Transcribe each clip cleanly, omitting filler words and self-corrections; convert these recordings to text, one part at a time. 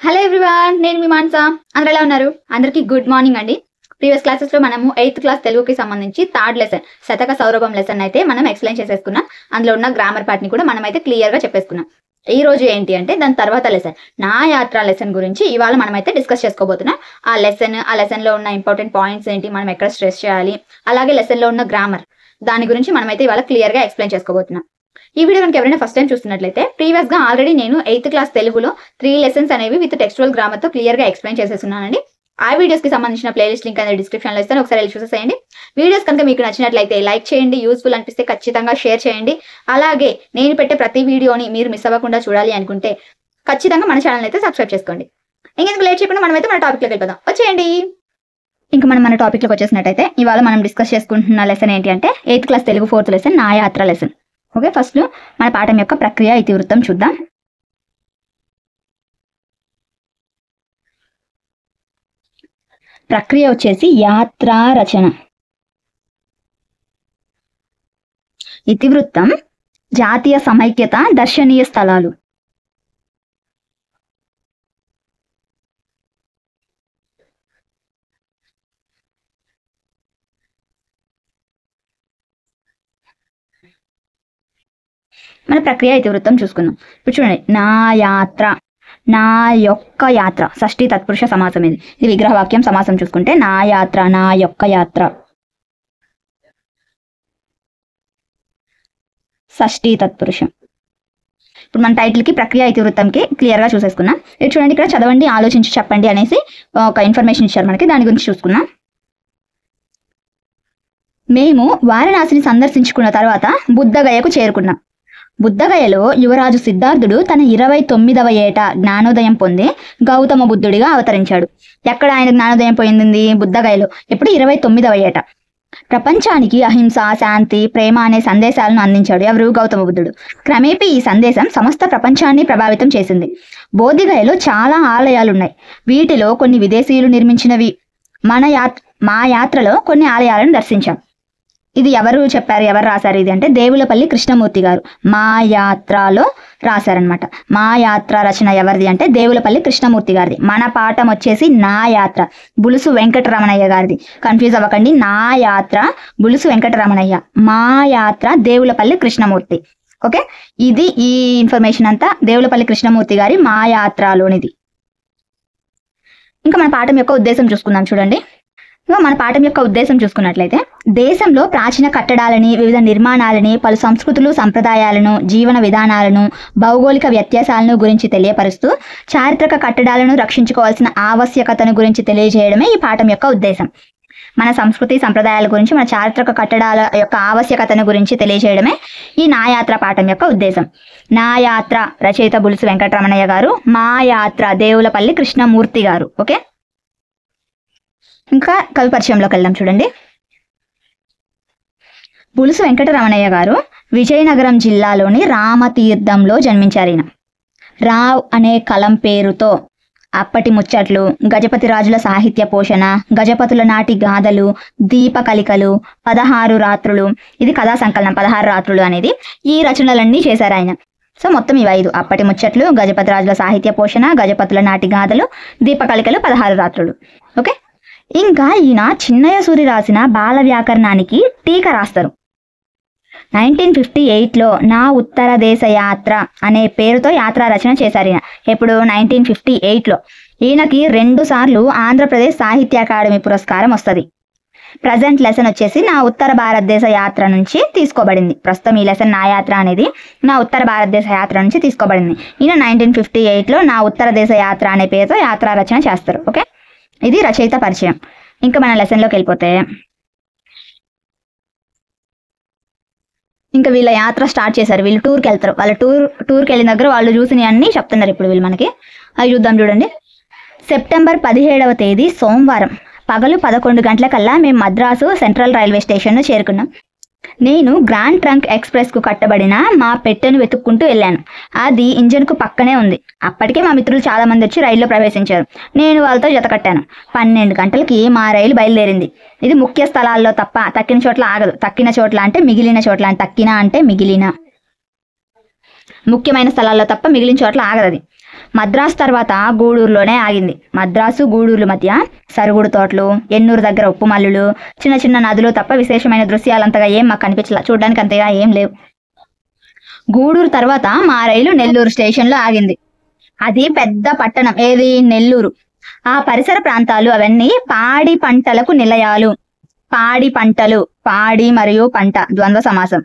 Hello everyone, నేను మీ మాన్సా. అందరూ ఎలా ఉన్నారు? అందరికీ గుడ్ మార్నింగ్ అండి. ప్రీవియస్ క్లాసెస్ లో మనము 8th క్లాస్ తెలుగుకి సంబంధించి థర్డ్ లెసన్ శతక సౌరభం లెసన్ అయితే మనం ఎక్స్ప్లెయిన్ చేసేసుకున్నాం. అందులో ఉన్న గ్రామర్ పార్ట్ ని కూడా మనం అయితే క్లియర్ గా చెప్పేసుకున్నాం. ఈ రోజు ఏంటి అంటే దాని తర్వాత లెసన్ నా యాత్ర లెసన్ గురించి ఇవాళ మనం అయితే డిస్కస్ చేసుకోబోతున్నాం. ఆ లెసన్ లో ఉన్న ఇంపార్టెంట్ పాయింట్స్ ఏంటి, మనం ఎక్కడ స్ట్రెస్ చేయాలి, అలాగే లెసన్ లో ఉన్న గ్రామర్ దాని గురించి మనం అయితే ఇవాళ క్లియర్ గా ఎక్స్ప్లెయిన్ చేసుకోబోతున్నాం. ఈ వీడియో కనుక ఎవరైనా ఫస్ట్ టైం చూస్తున్నట్లయితే ప్రీవియస్ గా ఆల్రెడీ నేను 8th క్లాస్ తెలుగులో 3 లెసన్స్ అనేవి విత్ టెక్స్చువల్ గ్రామర్ తో క్లియర్ గా ఎక్స్ప్లెయిన్ చేసేస్తున్నానండి. ఆ వీడియోస్ కి సంబంధించిన ప్లేలిస్ట్ లింక్ అనేది డిస్క్రిప్షన్ లో ఇస్తాను, ఒకసారి వెళ్ళి చూసేసేయండి. వీడియోస్ కనుక మీకు నచ్చినట్లయితే లైక్ చేయండి, యూస్ఫుల్ అనిపిస్తే ఖచ్చితంగా షేర్ చేయండి. అలాగే నేను పెట్టే ప్రతి వీడియోని మీరు మిస్ అవ్వకుండా చూడాలి అనుకుంటే ఖచ్చితంగా మన ఛానల్ అయితే సబ్స్క్రైబ్ చేసుకోండి. ఇంకెందుకు లేట్ చేయకుండా మనమైతే మన టాపిక్ లోకి వెళ్ళిపోదాం. వచ్చేయండి. ఇంకా మన టాపిక్ లోకి వచ్చేసినట్టయితే ఇవాళ మనం డిస్కస్ చేసుకుంటున్న లెసన్ ఏంటి అంటే 8th class Telugu 4th lesson నా యాత్ర లెసన్. ఓకే, ఫస్ట్ మన పాఠం యొక్క ప్రక్రియ ఇతివృత్తం చూద్దాం. ప్రక్రియ వచ్చేసి యాత్రా రచన. ఇతివృత్తం జాతీయ సమైక్యత, దర్శనీయ స్థలాలు. మన ప్రక్రియ ఇతివృత్తం చూసుకుందాం. ఇప్పుడు చూడండి, నా యాత్ర, నా యొక్క యాత్ర, షష్ఠీ తత్పురుష సమాసం. ఇది విగ్రహవాక్యం. సమాసం చూసుకుంటే నా యాత్ర, నా యొక్క యాత్ర, షష్ఠీ తత్పురుషం. ఇప్పుడు మన టైటిల్ కి ప్రక్రియ ఇతివృత్తంకి క్లియర్ గా చూసేసుకున్నాం. ఇది చూడండి, ఇక్కడ చదవండి, ఆలోచించి చెప్పండి అనేసి ఒక ఇన్ఫర్మేషన్ ఇచ్చారు మనకి. దాని గురించి చూసుకున్నాం. మేము వారణాసిని సందర్శించుకున్న తర్వాత బుద్ధగయకు చేరుకున్నాం. బుద్ధగయలో యువరాజు సిద్ధార్థుడు తన 29వ ఏట జ్ఞానోదయం పొంది గౌతమ బుద్ధుడిగా అవతరించాడు. ఎక్కడ ఆయన జ్ఞానోదయం పోయింది? బుద్ధగయలో. ఎప్పుడు? 29వ ఏట. ప్రపంచానికి అహింస, శాంతి, ప్రేమ అనే సందేశాలను అందించాడు. ఎవరు? గౌతమ బుద్ధుడు. క్రమేపీ ఈ సందేశం సమస్త ప్రపంచాన్ని ప్రభావితం చేసింది. బోధిగయలో చాలా ఆలయాలున్నాయి. వీటిలో కొన్ని విదేశీయులు నిర్మించినవి. మా యాత్రలో కొన్ని ఆలయాలను దర్శించాం. ఇది ఎవరు చెప్పారు, ఎవరు రాశారు ఇది అంటే దేవులపల్లి కృష్ణమూర్తి గారు మా యాత్రలో రాశారనమాట. మా యాత్ర రచన ఎవరిది అంటే దేవులపల్లి కృష్ణమూర్తి గారిది. మన పాఠం వచ్చేసి నా యాత్ర, బులుసు వెంకటరమణయ్య గారిది. కన్ఫ్యూజ్ అవ్వకండి. నా యాత్ర బులుసు వెంకటరమణయ్య, మా యాత్ర దేవులపల్లి కృష్ణమూర్తి. ఓకే, ఇది ఈ ఇన్ఫర్మేషన్ అంతా దేవులపల్లి కృష్ణమూర్తి గారి మా యాత్రలోనిది. ఇంకా మన పాఠం యొక్క ఉద్దేశం చూసుకుందాం. చూడండి, మన పాఠం యొక్క ఉద్దేశం చూసుకున్నట్లయితే దేశంలో ప్రాచీన కట్టడాలని, వివిధ నిర్మాణాలని, పలు సంస్కృతులు, సంప్రదాయాలను, జీవన విధానాలను, భౌగోళిక వ్యత్యాసాలను గురించి తెలియపరుస్తూ చారిత్రక కట్టడాలను రక్షించుకోవాల్సిన ఆవశ్యకతను గురించి తెలియజేయడమే ఈ పాఠం యొక్క ఉద్దేశం. మన సంస్కృతి సంప్రదాయాల గురించి, మన చారిత్రక కట్టడాల యొక్క ఆవశ్యకతను గురించి తెలియజేయడమే ఈ నా యాత్ర పాఠం యొక్క ఉద్దేశం. నా యాత్ర రచయిత బులుసు వెంకటరమణయ్య గారు, మా యాత్ర దేవులపల్లి కృష్ణమూర్తి గారు. ఓకే, ఇంకా కవి పరిచయంలోకి వెళ్దాం. చూడండి, బులుసు వెంకటరమణయ్య గారు విజయనగరం జిల్లాలోని రామతీర్థంలో జన్మించారు. ఈయన రావ్ అనే కలం పేరుతో అప్పటి ముచ్చట్లు, గజపతి రాజుల సాహిత్య పోషణ, గజపతుల నాటి గాథలు, దీపకలికలు, 16 రాత్రులు, ఇది కథా సంకలనం 16 రాత్రులు అనేది. ఈ రచనలన్నీ చేశారు ఆయన. సో మొత్తం ఇవి 5: అప్పటి ముచ్చట్లు, గజపతి రాజుల సాహిత్య పోషణ, గజపతుల నాటి గాథలు, దీపకలికలు, 16 రాత్రులు. ఓకే, ఇంకా ఈయన చిన్నయ్య సూరి రాసిన బాల వ్యాకరణానికి టీకా రాస్తారు. 1958లో నా ఉత్తర దేశ యాత్ర అనే పేరుతో యాత్రా రచన చేశారు ఈయన. ఎప్పుడు? 1958లో. ఈయనకి 2 సార్లు ఆంధ్రప్రదేశ్ సాహిత్య అకాడమీ పురస్కారం వస్తుంది. ప్రజెంట్ లెసన్ వచ్చేసి నా ఉత్తర భారతదేశ యాత్ర నుంచి తీసుకోబడింది. ప్రస్తుతం ఈ లెసన్ నా యాత్ర అనేది నా ఉత్తర భారతదేశ యాత్ర నుంచి తీసుకోబడింది. ఈయన 1958లో నా ఉత్తర దేశ యాత్ర అనే పేరుతో యాత్రా రచన చేస్తారు. ఓకే, ఇది రచయిత పరిచయం. ఇంకా మన లెసన్లోకి వెళ్ళిపోతే ఇంకా వీళ్ళ యాత్ర స్టార్ట్ చేశారు. వీళ్ళు టూర్కి వెళ్తారు. వాళ్ళ టూర్కి వెళ్ళిన దగ్గర వాళ్ళు చూసినవి అన్నీ చెప్తున్నారు ఇప్పుడు వీళ్ళు మనకి. అవి చూద్దాం. చూడండి, సెప్టెంబర్ 17వ తేదీ సోమవారం పగలు 11 గంటలకల్లా మేము మద్రాసు సెంట్రల్ రైల్వే స్టేషన్ను చేరుకున్నాం. నేను గ్రాండ్ ట్రంక్ ఎక్స్ప్రెస్ కు కట్టబడిన మా పెట్టెను వెతుక్కుంటూ వెళ్ళాను. అది ఇంజన్ కు పక్కనే ఉంది. అప్పటికే మా మిత్రులు చాలా మంది వచ్చి రైల్లో ప్రవేశించారు. నేను వాళ్ళతో జత కట్టాను. 12 గంటలకి మా రైలు బయలుదేరింది. ఇది ముఖ్య స్థలాల్లో తప్ప తక్కిన చోట్ల ఆగదు. తక్కిన చోట్ల అంటే మిగిలిన చోట్ల, అంటే తక్కిన అంటే మిగిలిన, ముఖ్యమైన స్థలాల్లో తప్ప మిగిలిన చోట్ల ఆగదు. అది మద్రాసు తర్వాత గూడూరులోనే ఆగింది. మద్రాసు గూడూరు మధ్య సరుగుడు తోటలు, ఎన్నూరు దగ్గర ఉప్పు మల్లులు, చిన్న చిన్న నదులు తప్ప విశేషమైన దృశ్యాలంతగా ఏం మాకు కనిపించలా, చూడడానికి అంతగా ఏం లేవు. గూడూరు తర్వాత మా రైలు నెల్లూరు స్టేషన్లో ఆగింది. అది పెద్ద పట్టణం. ఏది? నెల్లూరు. ఆ పరిసర ప్రాంతాలు అవన్నీ పాడి పంటలకు నిలయాలు. పాడి పంటలు, పాడి మరియు పంట ద్వంద్వ సమాసం.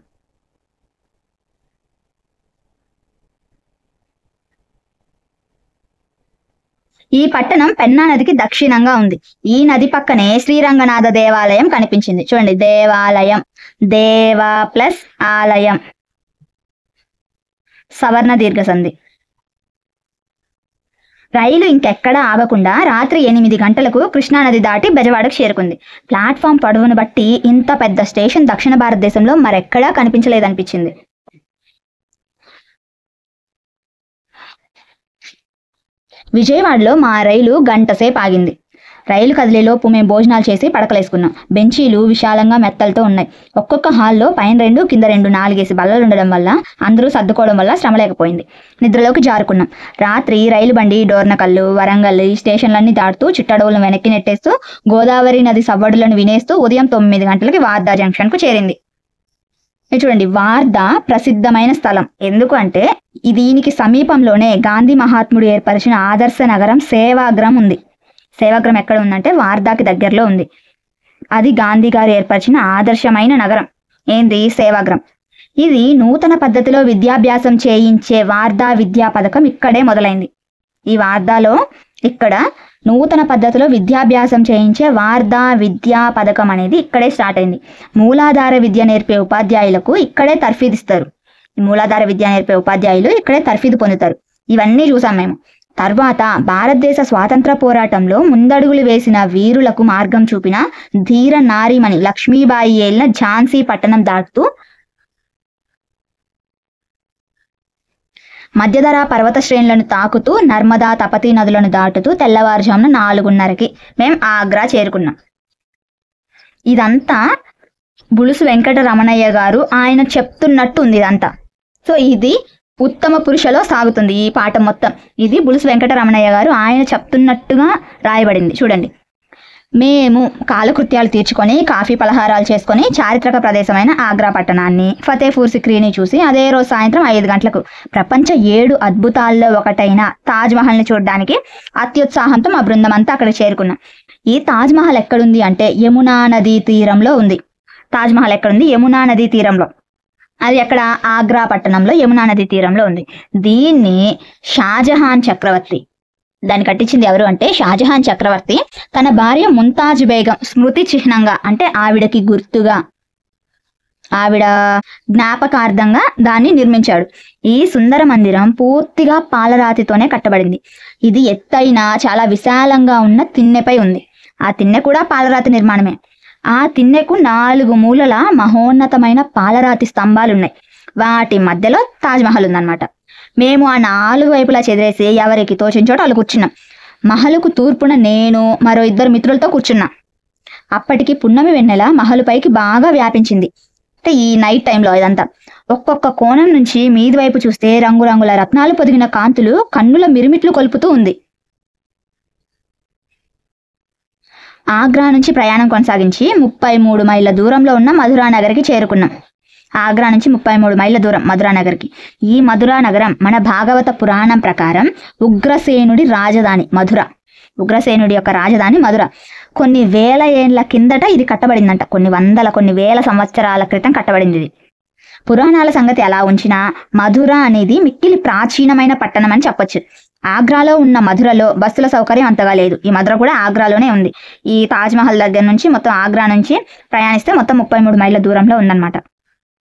ఈ పట్టణం పెన్నా నదికి దక్షిణంగా ఉంది. ఈ నది పక్కనే శ్రీరంగనాథ దేవాలయం కనిపించింది. చూడండి, దేవాలయం, దేవ ప్లస్ ఆలయం, సవర్ణ దీర్ఘ సంధి. రైలు ఇంకెక్కడా ఆగకుండా రాత్రి 8 గంటలకు కృష్ణానది దాటి బెజవాడకు చేరుకుంది. ప్లాట్ఫామ్ పొడవును బట్టి ఇంత పెద్ద స్టేషన్ దక్షిణ భారతదేశంలో మరెక్కడా కనిపించలేదనిపించింది. విజయవాడలో మా రైలు గంటసేపు ఆగింది. రైలు కదిలేలోపు మేము భోజనాలు చేసి పడకలేసుకున్నాం. బెంచీలు విశాలంగా మెత్తలతో ఉన్నాయి. ఒక్కొక్క హాల్లో పైన 2 కింద 2 4 బల్లలు ఉండడం వల్ల అందరూ సర్దుకోవడం వల్ల శ్రమ లేకపోయింది. నిద్రలోకి జారుకున్నాం. రాత్రి రైలు బండి డోర్నకల్లు, వరంగల్ ఈ స్టేషన్లన్నీ దాటుతూ చిట్టడవులను వెనక్కి నెట్టేస్తూ గోదావరి నది సవ్వడులను వినేస్తూ ఉదయం 9 గంటలకి వార్దా జంక్షన్కు చేరింది. చూడండి, వార్దా ప్రసిద్ధమైన స్థలం. ఎందుకు అంటే దీనికి సమీపంలోనే గాంధీ మహాత్ముడు ఏర్పరిచిన ఆదర్శ నగరం సేవాగ్రం ఉంది. సేవాగ్రం ఎక్కడ ఉందంటే వార్దాకి దగ్గరలో ఉంది. అది గాంధీ గారు ఏర్పరిచిన ఆదర్శమైన నగరం. ఏంది? సేవాగ్రం. ఇది నూతన పద్ధతిలో విద్యాభ్యాసం చేయించే వార్దా విద్యా పథకం ఇక్కడే మొదలైంది. ఈ వార్దాలో ఇక్కడ నూతన పద్ధతిలో విద్యాభ్యాసం చేయించే వార్దా విద్యా పథకం అనేది ఇక్కడే స్టార్ట్ అయింది. మూలాధార విద్య నేర్పే ఉపాధ్యాయులకు ఇక్కడే తర్ఫీదిస్తారు. ఈ మూలాధార విద్య నేర్పే ఉపాధ్యాయులు ఇక్కడే తర్ఫీదు పొందుతారు. ఇవన్నీ చూసాం మేము. తర్వాత భారతదేశ స్వాతంత్ర పోరాటంలో ముందడుగులు వేసిన వీరులకు మార్గం చూపిన ధీర నారీమణి లక్ష్మీబాయి ఏలిన ఝాన్సీ పట్టణం దాటుతూ మధ్యధరా పర్వత శ్రేణులను తాకుతూ నర్మదా తపతీ నదులను దాటుతూ తెల్లవారుజామున 4:30కి మేము ఆగ్రా చేరుకున్నాం. ఇదంతా బులుసు వెంకటరమణయ్య గారు ఆయన చెప్తున్నట్టు ఉంది ఇదంతా. సో ఇది ఉత్తమ పురుషలో సాగుతుంది ఈ పాఠం మొత్తం. ఇది బులుసు వెంకటరమణయ్య గారు ఆయన చెప్తున్నట్టుగా రాయబడింది. చూడండి, మేము కాలకృత్యాలు తీర్చుకొని కాఫీ పలహారాలు చేసుకొని చారిత్రక ప్రదేశమైన ఆగ్రా పట్టణాన్ని, ఫతేపూర్ సిక్రీని చూసి అదే రోజు సాయంత్రం 5 గంటలకు ప్రపంచ 7 అద్భుతాల్లో ఒకటైన తాజ్మహల్ని చూడడానికి అత్యుత్సాహంతో మా బృందం అంతా అక్కడ చేరుకున్నాం. ఈ తాజ్మహల్ ఎక్కడుంది అంటే యమునా నదీ తీరంలో ఉంది. తాజ్మహల్ ఎక్కడుంది? యమునా నదీ తీరంలో. అది ఎక్కడ? ఆగ్రా పట్టణంలో యమునా నదీ తీరంలో ఉంది. దీన్ని షాజహాన్ చక్రవర్తి, దాన్ని కట్టించింది ఎవరు అంటే షాజహాన్ చక్రవర్తి తన భార్య ముంతాజ్ బేగం స్మృతి చిహ్నంగా, అంటే ఆవిడకి గుర్తుగా, ఆవిడ జ్ఞాపకార్థంగా దాన్ని నిర్మించాడు. ఈ సుందర మందిరం పూర్తిగా పాలరాతితోనే కట్టబడింది. ఇది ఎత్తైన చాలా విశాలంగా ఉన్న తిన్నెపై ఉంది. ఆ తిన్నె కూడా పాలరాతి నిర్మాణమే. ఆ తిన్నెకు 4 మూలల మహోన్నతమైన పాలరాతి స్తంభాలున్నాయి. వాటి మధ్యలో తాజ్మహల్ ఉందన్నమాట. మేము ఆ 4 వైపులా చెదిరేసి ఎవరికి తోచిన చోట వాళ్ళు కూర్చున్నాం. మహలుకు తూర్పున నేను మరో 2 మిత్రులతో కూర్చున్నా. అప్పటికి పున్నమి వెన్నెల మహలు పైకి బాగా వ్యాపించింది. అంటే ఈ నైట్ టైంలో ఇదంతా ఒక్కొక్క కోణం నుంచి మీది వైపు చూస్తే రంగురంగుల రత్నాలు పొదిగిన కాంతులు కన్నుల మిరుమిట్లు కొలుపుతూ ఉంది. ఆగ్రా నుంచి ప్రయాణం కొనసాగించి 33 మైళ్ళ దూరంలో ఉన్న మధురా నగర్కి చేరుకున్నాం. ఆగ్రా నుంచి 33 మైళ్ళ దూరం మధురా నగర్కి. ఈ మధురా నగరం మన భాగవత పురాణం ప్రకారం ఉగ్రసేనుడి రాజధాని మధుర. ఉగ్రసేనుడి యొక్క రాజధాని మధుర. కొన్ని వేల ఏళ్ల కిందట ఇది కట్టబడిందంట. కొన్ని వేల సంవత్సరాల క్రితం కట్టబడింది ఇది. పురాణాల సంగతి ఎలా ఉంచినా మధుర అనేది మిక్కిలి ప్రాచీనమైన పట్టణం అని చెప్పొచ్చు. ఆగ్రాలో ఉన్న మధురలో బస్సుల సౌకర్యం అంతగా లేదు. ఈ మధుర కూడా ఆగ్రాలోనే ఉంది. ఈ తాజ్మహల్ దగ్గర నుంచి మొత్తం ఆగ్రా నుంచి ప్రయాణిస్తే మొత్తం 33 మైళ్ళ దూరంలో ఉందన్నమాట.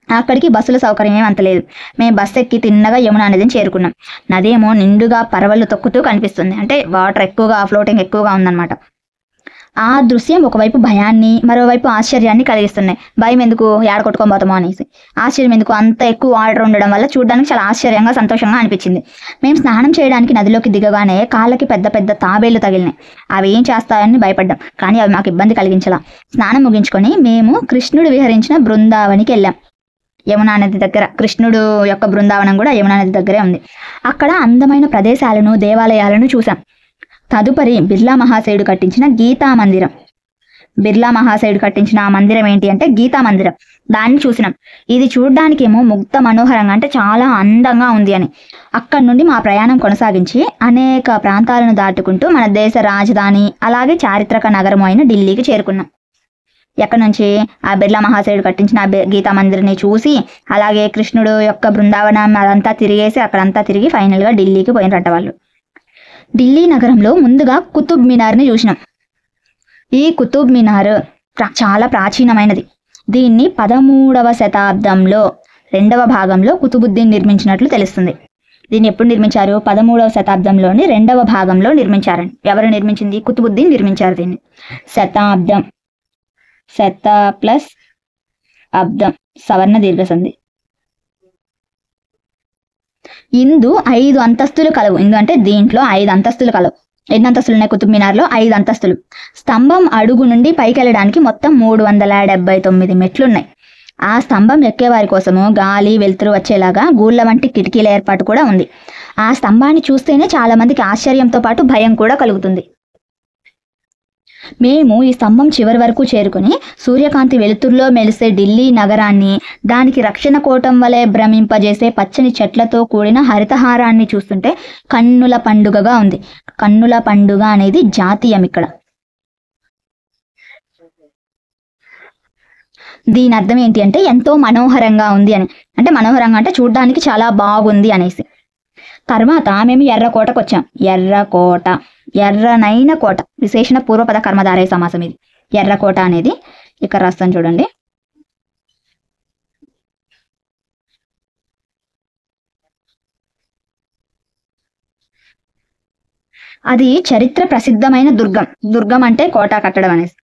అక్కడికి బస్సుల సౌకర్యం ఏం అంత లేదు. మేము బస్సు ఎక్కి తిన్నగా యమునా నదిని చేరుకున్నాం. నదేమో నిండుగా పరవళ్ళు తొక్కుతూ కనిపిస్తుంది. అంటే వాటర్ ఎక్కువగా, ఫ్లోటింగ్ ఎక్కువగా ఉందన్నమాట. ఆ దృశ్యం ఒకవైపు భయాన్ని, మరోవైపు ఆశ్చర్యాన్ని కలిగిస్తున్నాయి. భయం ఎందుకు, ఏడ కొట్టుకొని పోతామో అనేసి, ఆశ్చర్యం ఎందుకు, అంత ఎక్కువ వాటర్ ఉండడం వల్ల చూడడానికి చాలా ఆశ్చర్యంగా, సంతోషంగా అనిపించింది. మేము స్నానం చేయడానికి నదిలోకి దిగగానే కాళ్ళకి పెద్ద పెద్ద తాబేళ్లు తగిలినాయి. అవి ఏం చేస్తాయని భయపడ్డాం, కానీ అవి మాకు ఇబ్బంది కలిగించలా. స్నానం ముగించుకొని మేము కృష్ణుడు విహరించిన బృందావనికి వెళ్ళాం. యమునా నది దగ్గర. కృష్ణుడు యొక్క బృందావనం కూడా యమునా నది దగ్గరే ఉంది. అక్కడ అందమైన ప్రదేశాలను, దేవాలయాలను చూసాం. తదుపరి బిర్లా మహాశయుడు కట్టించిన గీతా మందిరం. బిర్లా మహాశయుడు కట్టించిన ఆ మందిరం ఏంటి అంటే గీతా మందిరం. దాన్ని చూసినాం. ఇది చూడడానికేమో ముగ్ధ మనోహరంగా, అంటే చాలా అందంగా ఉంది అని. అక్కడి నుండి మా ప్రయాణం కొనసాగించి అనేక ప్రాంతాలను దాటుకుంటూ మన దేశ రాజధాని అలాగే చారిత్రక నగరం అయిన ఢిల్లీకి చేరుకున్నాం. ఎక్కడి నుంచి ఆ బిర్లా మహాశయుడు కట్టించిన గీతా మందిర్ని చూసి అలాగే కృష్ణుడు యొక్క బృందావనం అదంతా తిరిగేసి అక్కడంతా తిరిగి ఫైనల్గా ఢిల్లీకి పోయినట్ట వాళ్ళు. ఢిల్లీ నగరంలో ముందుగా కుతుబ్ మినార్ని చూసినాం. ఈ కుతుబ్ మినార్ చాలా ప్రాచీనమైనది. దీన్ని 13వ శతాబ్దంలో 2వ భాగంలో కుతుబుద్దీన్ నిర్మించినట్లు తెలుస్తుంది. దీన్ని ఎప్పుడు నిర్మించారు? 13వ శతాబ్దంలోని 2వ భాగంలో నిర్మించారని. ఎవరు నిర్మించింది? కుతుబుద్దీన్ నిర్మించారు దీన్ని. శతాబ్దం, శత ప్లస్ అబ్దం, సవర్ణ దీర్ఘసంధి. ఇందు 5 అంతస్తులు కలవు. ఇందు అంటే దీంట్లో 5 అంతస్తులు కలవు. ఎన్ని అంతస్తులు ఉన్నాయి కుతుబ్ మినార్లో? 5 అంతస్తులు. స్తంభం అడుగు నుండి పైకి వెళ్ళడానికి మొత్తం 379 మెట్లున్నాయి. ఆ స్తంభం ఎక్కేవారి కోసము గాలి వెలుతురు వచ్చేలాగా గూళ్ళ వంటి కిటికీల ఏర్పాటు కూడా ఉంది. ఆ స్తంభాన్ని చూస్తేనే చాలా మందికి ఆశ్చర్యంతో పాటు భయం కూడా కలుగుతుంది. మేము ఈ స్తంభం చివరి వరకు చేరుకుని సూర్యకాంతి వెలుతురులో మెలిసే ఢిల్లీ నగరాన్ని, దానికి రక్షణ కోటం వలె భ్రమింపజేసే పచ్చని చెట్లతో కూడిన హరితహారాన్ని చూస్తుంటే కన్నుల పండుగగా ఉంది. కన్నుల పండుగ అనేది జాతీయం ఇక్కడ. దీని అర్థం ఏంటి అంటే ఎంతో మనోహరంగా ఉంది అని. అంటే మనోహరంగా అంటే చూడడానికి చాలా బాగుంది అనేసి. తర్వాత మేము ఎర్రకోటకు వచ్చాం. ఎర్రకోట, ఎర్రనైన కోట, విశేషణ పూర్వపద కర్మధారయ సమాసం ఇది. ఎర్రకోట అనేది ఇక్కడ రాస్తాను చూడండి. అది చరిత్ర ప్రసిద్ధమైన దుర్గం. దుర్గం అంటే కోట కట్టడం అనేసి.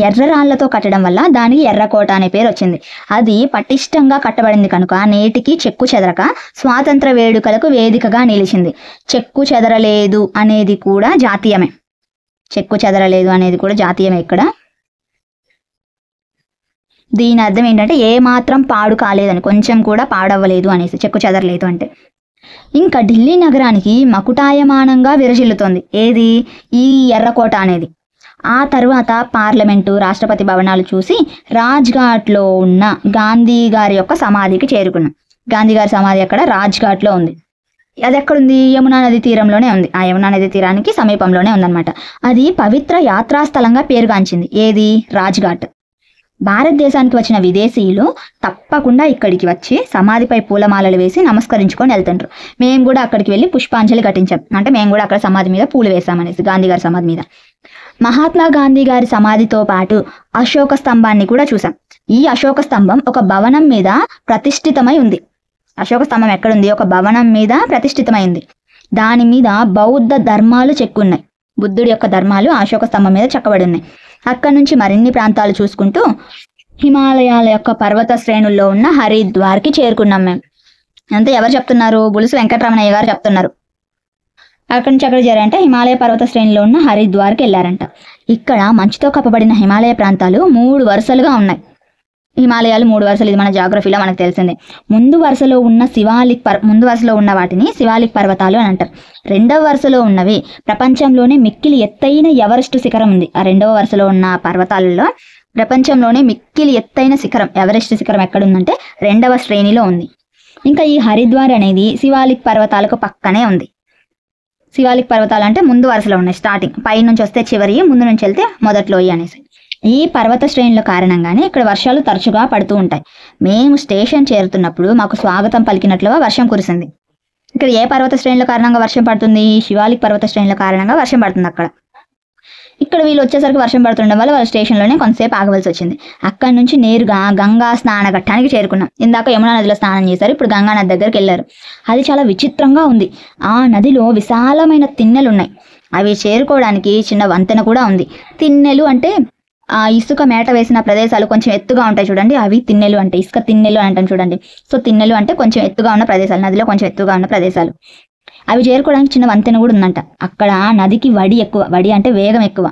ఎర్ర రాళ్లతో కట్టడం వల్ల దానికి ఎర్రకోట అనే పేరు వచ్చింది. అది పటిష్టంగా కట్టబడింది కనుక నేటికి చెక్కు చెదరక స్వాతంత్ర వేడుకలకు వేదికగా నిలిచింది. చెక్కు చెదరలేదు అనేది కూడా జాతీయమే. చెక్కు చెదరలేదు అనేది కూడా జాతీయమే ఇక్కడ. దీని అర్థం ఏంటంటే ఏ మాత్రం పాడు కాలేదని, కొంచెం కూడా పాడవ్వలేదు అనేసి చెక్కు చెదరలేదు అంటే. ఇంకా ఢిల్లీ నగరానికి మకుటాయమానంగా విరజిల్లుతోంది ఏది? ఈ ఎర్రకోట అనేది. ఆ తర్వాత పార్లమెంటు, రాష్ట్రపతి భవనాలు చూసి రాజ్ఘాట్లో ఉన్న గాంధీ గారి యొక్క సమాధికి చేరుకున్నాం. గాంధీ గారి సమాధి అక్కడ రాజ్ఘాట్లో ఉంది. అది ఎక్కడుంది? యమునా నది తీరంలోనే ఉంది. ఆ యమునా నది తీరానికి సమీపంలోనే ఉందన్నమాట. అది పవిత్ర యాత్రాస్థలంగా పేరుగాంచింది. ఏది? రాజ్ఘాట్. భారతదేశానికి వచ్చిన విదేశీయులు తప్పకుండా ఇక్కడికి వచ్చి సమాధిపై పూలమాలలు వేసి నమస్కరించుకొని వెళ్తుంటారు. మేము కూడా అక్కడికి వెళ్ళి పుష్పాంజలి ఘటించాం. అంటే మేము కూడా అక్కడ సమాధి మీద పూలు వేసామనేసి, గాంధీ గారి సమాధి మీద. మహాత్మా గాంధీ గారి సమాధితో పాటు అశోక స్తంభాన్ని కూడా చూసాం. ఈ అశోక స్తంభం ఒక భవనం మీద ప్రతిష్ఠితమై ఉంది. అశోక స్తంభం ఎక్కడుంది? ఒక భవనం మీద ప్రతిష్ఠితమైంది. దాని మీద బౌద్ధ ధర్మాలు చెక్కున్నాయి. బుద్ధుడి యొక్క ధర్మాలు అశోక స్తంభం మీద చెక్కబడి ఉన్నాయి. అక్కడి నుంచి మరిన్ని ప్రాంతాలు చూసుకుంటూ హిమాలయాల యొక్క పర్వత శ్రేణుల్లో ఉన్న హరిద్వార్కి చేరుకున్నాం మేము. అంతే. ఎవరు చెప్తున్నారు? బులుసు వెంకటరమణయ్య గారు చెప్తున్నారు. అక్కడి నుంచి అక్కడ చేరారంటే హిమాలయ పర్వత శ్రేణిలో ఉన్న హరిద్వార్కి వెళ్ళారంట. ఇక్కడ మంచుతో కప్పబడిన హిమాలయ ప్రాంతాలు 3 వరుసలుగా ఉన్నాయి. హిమాలయాలు 3 వరుసలు, ఇది మన జాగ్రఫీలో మనకు తెలిసిందే. ముందు వరుసలో ఉన్న వాటిని శివాలిక్ పర్వతాలు అని అంటారు. 2వ వరుసలో ఉన్నవి ప్రపంచంలోనే మిక్కిలి ఎత్తైన ఎవరెస్ట్ శిఖరం ఉంది. ఆ 2వ వరుసలో ఉన్న పర్వతాలలో ప్రపంచంలోనే మిక్కిలి ఎత్తైన శిఖరం ఎవరెస్ట్ శిఖరం ఎక్కడుందంటే 2వ శ్రేణిలో ఉంది. ఇంకా ఈ హరిద్వార్ అనేది శివాలిక్ పర్వతాలకు పక్కనే ఉంది. శివాలిక్ పర్వతాలు అంటే ముందు వరుసలో ఉన్నాయి. స్టార్టింగ్ పై నుంచి వస్తే చివరి, ముందు నుంచి వెళ్తే మొదట్లోయి అనేసి. ఈ పర్వత శ్రేణుల కారణంగానే ఇక్కడ వర్షాలు తరచుగా పడుతూ ఉంటాయి. మేము స్టేషన్ చేరుతున్నప్పుడు మాకు స్వాగతం పలికినట్లుగా వర్షం కురిసింది. ఇక్కడ ఏ పర్వత శ్రేణుల కారణంగా వర్షం పడుతుంది? శివాలిక్ పర్వత శ్రేణుల కారణంగా వర్షం పడుతుంది అక్కడ. ఇక్కడ వీళ్ళు వచ్చేసరికి వర్షం పడుతుండడం వల్ల వాళ్ళ స్టేషన్లోనే కొంతసేపు ఆగవలసి వచ్చింది. అక్కడి నుంచి నేరుగా గంగా స్నాన ఘట్టానికి చేరుకున్నాం. ఇందాక యమునా నదిలో స్నానం చేశారు, ఇప్పుడు గంగా నది దగ్గరికి వెళ్ళారు. అది చాలా విచిత్రంగా ఉంది. ఆ నదిలో విశాలమైన తిన్నెలు ఉన్నాయి. అవి చేరుకోవడానికి చిన్న వంతెన కూడా ఉంది. తిన్నెలు అంటే ఆ ఇసుక మేట వేసిన ప్రదేశాలు కొంచెం ఎత్తుగా ఉంటాయి చూడండి, అవి తిన్నెలు అంటే. ఇసుక తిన్నెలు అని అంటాం చూడండి. సో తిన్నెలు అంటే కొంచెం ఎత్తుగా ఉన్న ప్రదేశాలు, నదిలో కొంచెం ఎత్తుగా ఉన్న ప్రదేశాలు. అవి చేరుకోవడానికి చిన్న వంతెన కూడా ఉందంట. అక్కడ నదికి వడి ఎక్కువ. వడి అంటే వేగం ఎక్కువ.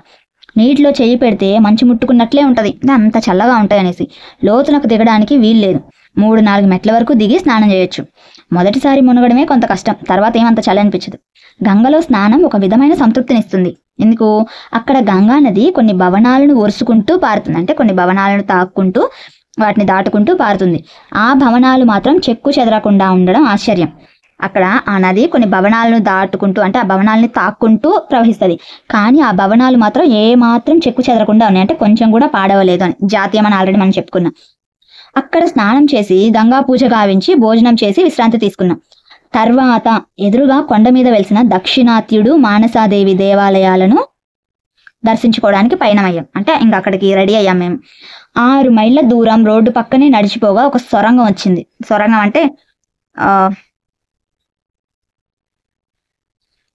నీటిలో చేయి పెడితే మంచు ముట్టుకున్నట్లే ఉంటుంది, అంత చల్లగా ఉంటాయి అనేసి. లోతునకు దిగడానికి వీల్లేదు. 3-4 మెట్ల వరకు దిగి స్నానం చేయొచ్చు. మొదటిసారి మునగడమే కొంత కష్టం, తర్వాత ఏమంత చలి అనిపించదు. గంగలో స్నానం ఒక విధమైన సంతృప్తినిస్తుంది. ఎందుకు? అక్కడ గంగా నది కొన్ని భవనాలను ఒరుసుకుంటూ పారుతుంది, అంటే కొన్ని భవనాలను తాక్కుంటూ వాటిని దాటుకుంటూ పారుతుంది. ఆ భవనాలు మాత్రం చెక్కు చెదరకుండా ఉండడం ఆశ్చర్యం. అక్కడ ఆ నది కొన్ని భవనాలను దాటుకుంటూ, అంటే ఆ భవనాలని తాక్కుంటూ ప్రవహిస్తుంది, కానీ ఆ భవనాలు మాత్రం ఏ మాత్రం చెక్కు చెదరకుండా ఉన్నాయి, అంటే కొంచెం కూడా పాడవలేదు అని జాతీయం అని ఆల్రెడీ మనం చెప్పుకున్నాం. అక్కడ స్నానం చేసి గంగా పూజ గావించి భోజనం చేసి విశ్రాంతి తీసుకున్నాం. తర్వాత ఎదురుగా కొండ మీద వెలిసిన దక్షిణాత్యుడు మానసాదేవి దేవాలయాలను దర్శించుకోవడానికి పయనమయ్యాం. అంటే ఇంకా అక్కడికి రెడీ అయ్యాం మేము. 6 మైళ్ళ దూరం రోడ్డు పక్కనే నడిచిపోగా ఒక సొరంగం వచ్చింది. సొరంగం అంటే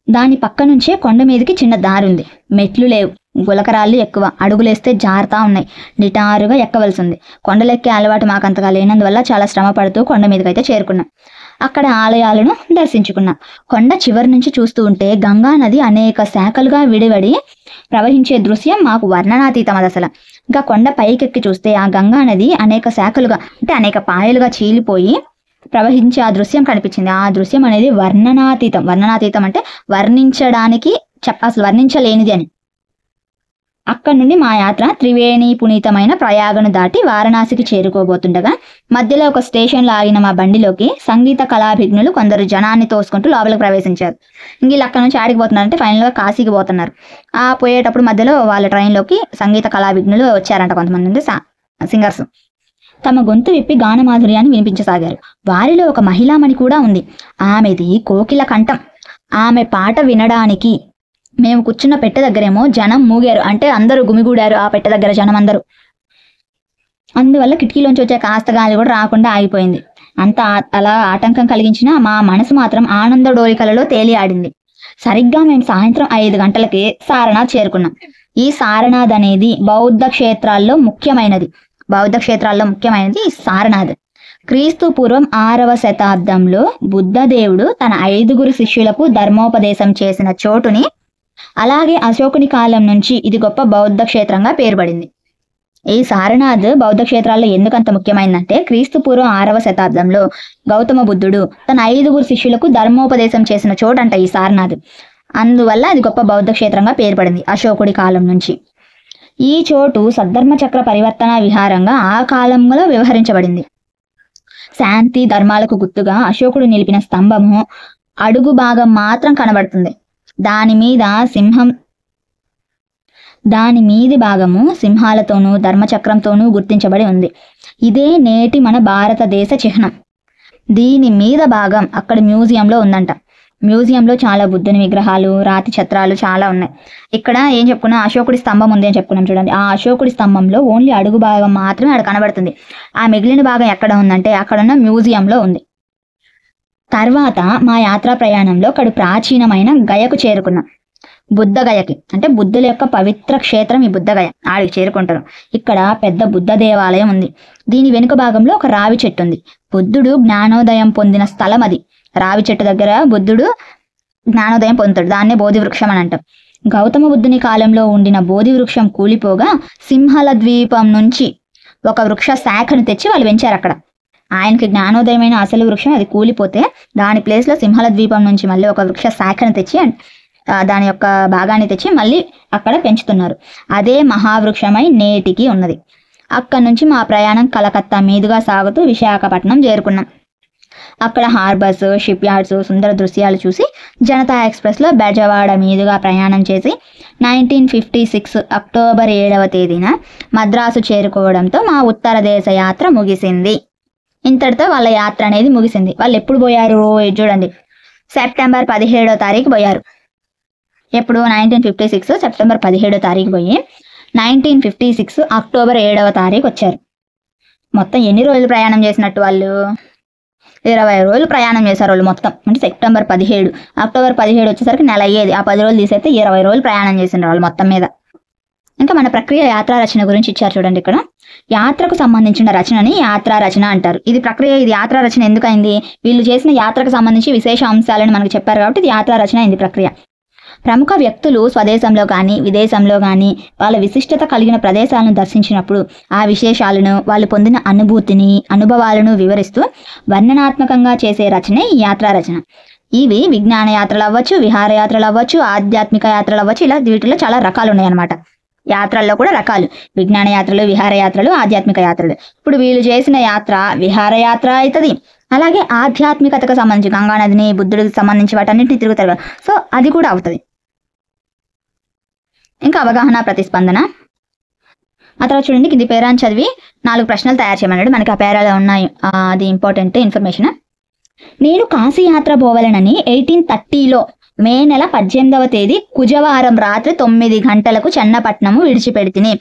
దాని పక్క నుంచే కొండ మీదకి చిన్న దారి ఉంది. మెట్లు లేవు, గులకరాళ్ళు ఎక్కువ, అడుగులేస్తే జారుతా ఉన్నాయి, నిటారుగా ఎక్కవలసి ఉంది. కొండలెక్కే అలవాటు మాకంతగా లేనందువల్ల చాలా శ్రమ పడుతూ కొండ మీదకైతే చేరుకున్నాం. అక్కడ ఆలయాలను దర్శించుకున్నాం. కొండ చివరి నుంచి చూస్తూ ఉంటే గంగా నది అనేక శాఖలుగా విడివడి ప్రవహించే దృశ్యం మాకు వర్ణనాతీతం. అది అసలు ఇంకా కొండ పైకెక్కి చూస్తే ఆ గంగా నది అనేక శాఖలుగా, అంటే అనేక పాయలుగా చీలిపోయి ప్రవహించే ఆ దృశ్యం కనిపించింది. ఆ దృశ్యం అనేది వర్ణనాతీతం. వర్ణనాతీతం అంటే వర్ణించడానికి అసలు వర్ణించలేనిది అని. అక్కడి నుండి మా యాత్ర త్రివేణి పునీతమైన ప్రయాగను దాటి వారణాసికి చేరుకోబోతుండగా మధ్యలో ఒక స్టేషన్లో ఆగిన మా బండిలోకి సంగీత కళాభిజ్ఞులు కొందరు జనాన్ని తోసుకుంటూ లోపలికి ప్రవేశించారు. వీళ్ళు అక్కడ నుంచి ఆడికి పోతున్నారంటే ఫైనల్గా కాశీకి పోతున్నారు. ఆ పోయేటప్పుడు మధ్యలో వాళ్ళ ట్రైన్లోకి సంగీత కళాభిజ్ఞులు వచ్చారంట, కొంతమంది సింగర్స్. తమ గొంతు విప్పి గానమాధుర్యాన్ని వినిపించసాగారు. వారిలో ఒక మహిళామణి కూడా ఉంది. ఆమెది కోకిల కంఠం. ఆమె పాట వినడానికి మేము కూర్చున్న పెట్టె దగ్గరేమో జనం మూగారు, అంటే అందరూ గుమిగూడారు ఆ పెట్టె దగ్గర జనం అందరూ. అందువల్ల కిటికీలోంచి వచ్చే కాస్త గాలి కూడా రాకుండా ఆగిపోయింది. అంత అలా ఆటంకం కలిగించిన మా మనసు మాత్రం ఆనంద డోలికలలో తేలి ఆడింది. సరిగ్గా మేము సాయంత్రం 5 గంటలకి సారనాథ్ చేరుకున్నాం. ఈ సారనాథ్ అనేది బౌద్ధ క్షేత్రాల్లో ముఖ్యమైనది ఈ సారనాథ్. క్రీస్తు పూర్వం 6వ శతాబ్దంలో బుద్ధదేవుడు తన 5గురు శిష్యులకు ధర్మోపదేశం చేసిన చోటుని, అలాగే అశోకుని కాలం నుంచి ఇది గొప్ప బౌద్ధ క్షేత్రంగా పేరుపడింది. ఈ సారనాథ్ బౌద్ధ క్షేత్రాల్లో ఎందుకంత ముఖ్యమైందంటే క్రీస్తు పూర్వం 6వ శతాబ్దంలో గౌతమ బుద్ధుడు తన 5గురు శిష్యులకు ధర్మోపదేశం చేసిన చోటంట ఈ సారనాథ్. అందువల్ల అది గొప్ప బౌద్ధ క్షేత్రంగా పేరుపడింది అశోకుడి కాలం నుంచి. ఈ చోటు సద్ధర్మ చక్ర పరివర్తన విహారంగా ఆ కాలంలో వ్యవహరించబడింది. శాంతి ధర్మాలకు గుర్తుగా అశోకుడు నిలిపిన స్తంభము అడుగు భాగం మాత్రం కనబడుతుంది. దాని మీది భాగము సింహాలతోనూ ధర్మచక్రంతోనూ గుర్తించబడి ఉంది. ఇదే నేటి మన భారతదేశ చిహ్నం. దీని మీద భాగం అక్కడ మ్యూజియంలో ఉందంట. మ్యూజియంలో చాలా బుద్ధుని విగ్రహాలు, రాతి ఛత్రాలు చాలా ఉన్నాయి. ఇక్కడ ఏం చెప్పుకున్నా, అశోకుడి స్తంభం ఉంది అని చెప్పుకున్నాం చూడండి. ఆ అశోకుడి స్తంభంలో ఓన్లీ అడుగు భాగం మాత్రమే అక్కడ కనబడుతుంది. ఆ మిగిలిన భాగం ఎక్కడ ఉందంటే అక్కడున్న మ్యూజియంలో ఉంది. తర్వాత మా యాత్రా ప్రయాణంలో అక్కడ ప్రాచీనమైన గయకు చేరుకున్నాం. బుద్ధగయకి, అంటే బుద్ధుల యొక్క పవిత్ర క్షేత్రం ఈ బుద్ధగయ. ఆడికి చేరుకుంటారు. ఇక్కడ పెద్ద బుద్ధ దేవాలయం ఉంది. దీని వెనుక భాగంలో ఒక రావి చెట్టు ఉంది. బుద్ధుడు జ్ఞానోదయం పొందిన స్థలం అది. రావి చెట్టు దగ్గర బుద్ధుడు జ్ఞానోదయం పొందుతాడు. దాన్నే బోధి వృక్షం అని అంటాం. గౌతమ బుద్ధుని కాలంలో ఉండిన బోధి వృక్షం కూలిపోగా సింహల ద్వీపం నుంచి ఒక వృక్ష శాఖను తెచ్చి వాళ్ళు పెంచారు అక్కడ. ఆయనకి జ్ఞానోదయమైన అసలు వృక్షం అది కూలిపోతే దాని ప్లేస్లో సింహల ద్వీపం నుంచి మళ్ళీ ఒక వృక్ష శాఖను తెచ్చి దాని యొక్క భాగాన్ని తెచ్చి మళ్ళీ అక్కడ పెంచుతున్నారు. అదే మహావృక్షమై నేటికి ఉన్నది. అక్కడి నుంచి మా ప్రయాణం కలకత్తా మీదుగా సాగుతూ విశాఖపట్నం చేరుకున్నాం. అక్కడ హార్బర్స్, షిప్ యార్డ్స్, సుందర దృశ్యాలు చూసి జనతా ఎక్స్ప్రెస్లో బెజవాడ మీదుగా ప్రయాణం చేసి 1956 అక్టోబర్ 7వ తేదీన మద్రాసు చేరుకోవడంతో మా ఉత్తర దేశ యాత్ర ముగిసింది. ఇంతటితో వాళ్ళ యాత్ర అనేది ముగిసింది. వాళ్ళు ఎప్పుడు పోయారు చూడండి, సెప్టెంబర్ 17వ తారీఖు పోయారు. ఎప్పుడు 1956 సెప్టెంబర్ 17వ తారీఖు పోయి 1956 అక్టోబర్ 7వ తారీఖు వచ్చారు. మొత్తం ఎన్ని రోజులు ప్రయాణం చేసినట్టు వాళ్ళు? 20 రోజులు ప్రయాణం చేశారు వాళ్ళు మొత్తం. అంటే సెప్టెంబర్ 17, అక్టోబర్ 17 వచ్చేసరికి నెల అయ్యేది. ఆ 10 రోజులు తీసేస్తే 20 రోజులు ప్రయాణం చేసినారు వాళ్ళు మొత్తం మీద. ఇంకా మన ప్రక్రియ యాత్రా రచన గురించి ఇచ్చారు చూడండి. ఇక్కడ యాత్రకు సంబంధించిన రచనని యాత్రా రచన అంటారు. ఇది ప్రక్రియ, ఇది యాత్రా రచన ఎందుకైంది? వీళ్ళు చేసిన యాత్రకు సంబంధించి విశేష అంశాలను మనకు చెప్పారు కాబట్టి ఇది యాత్రా రచన అయింది ప్రక్రియ. ప్రముఖ వ్యక్తులు స్వదేశంలో కానీ విదేశంలో కానీ వాళ్ళ విశిష్టత కలిగిన ప్రదేశాలను దర్శించినప్పుడు ఆ విశేషాలను వాళ్ళు పొందిన అనుభూతిని అనుభవాలను వివరిస్తూ వర్ణనాత్మకంగా చేసే రచనే ఈ యాత్రా రచన. ఇవి విజ్ఞాన యాత్రలు అవ్వచ్చు, విహారయాత్రలు అవ్వచ్చు, ఆధ్యాత్మిక యాత్రలు అవ్వచ్చు. ఇలా వీటిలో చాలా రకాలు ఉన్నాయి అన్నమాట. యాత్రల్లో కూడా రకాలు, విజ్ఞాన యాత్రలు, విహారయాత్రలు, ఆధ్యాత్మిక యాత్రలు. ఇప్పుడు వీళ్ళు చేసిన యాత్ర విహారయాత్ర అవుతుంది. అలాగే ఆధ్యాత్మికతకు సంబంధించి గంగానదిని, బుద్ధుడికి సంబంధించి వాటన్నిటిని తిరుగుతారు కదా, సో అది కూడా అవుతుంది. ఇంకా అవగాహన, ప్రతిస్పందన. ఆ తర్వాత చూడండి, కింది పేరాన్ని చదివి 4 ప్రశ్నలు తయారు చేయమన్నాడు. మనకి ఆ పేరాలో ఉన్నాయి, అది ఇంపార్టెంట్ ఇన్ఫర్మేషన్. నేను కాశీ యాత్ర పోవాలనని 1830లో మే నెల 18వ తేదీ కుజవారం రాత్రి 9 గంటలకు చెన్నపట్నము విడిచిపెడితిని.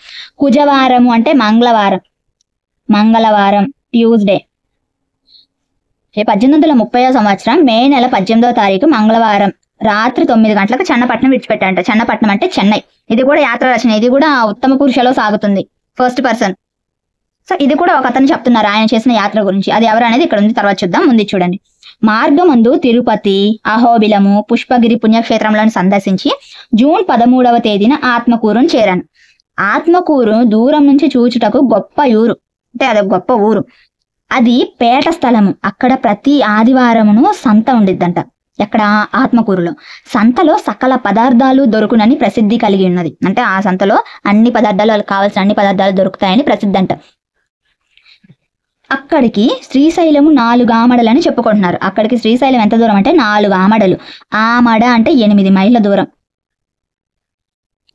కుజవారము అంటే మంగళవారం ట్యూస్డే. 1830వ సంవత్సరం మే నెల 18వ తారీఖు మంగళవారం రాత్రి 9 గంటలకు చెన్నపట్నం విడిచిపెట్టాడంట. చెన్నపట్నం అంటే చెన్నై. ఇది కూడా యాత్ర రచన, ఇది కూడా ఉత్తమ పురుషలో సాగుతుంది, ఫస్ట్ పర్సన్. సో ఇది కూడా ఒక అతను చెప్తున్నారు ఆయన చేసిన యాత్ర గురించి. అది ఎవరు అనేది ఇక్కడ ఉంది, తర్వాత చూద్దాం. ముందు చూడండి. మార్గమందు తిరుపతి, అహోబిలము, పుష్పగిరి పుణ్యక్షేత్రంలను సందర్శించి జూన్ 13వ తేదీన ఆత్మకూరును చేరాను. ఆత్మకూరు దూరం నుంచి చూచుటకు గొప్ప ఊరు, అంటే అదొక గొప్ప ఊరు. అది పేట స్థలము. అక్కడ ప్రతి ఆదివారమును సంత ఉండిద్దంట. ఎక్కడ? ఆత్మకూరులో. సంతలో సకల పదార్థాలు దొరుకునని ప్రసిద్ధి కలిగి ఉన్నది. అంటే ఆ సంతలో అన్ని పదార్థాలు, వాళ్ళకి కావాల్సిన అన్ని పదార్థాలు దొరుకుతాయని ప్రసిద్ధి అంట. అక్కడికి శ్రీశైలము 4 ఆమడలని చెప్పుకుంటున్నారు. అక్కడికి శ్రీశైలం ఎంత దూరం అంటే 4 ఆమడలు. ఆమడ అంటే 8 మైళ్ళ దూరం,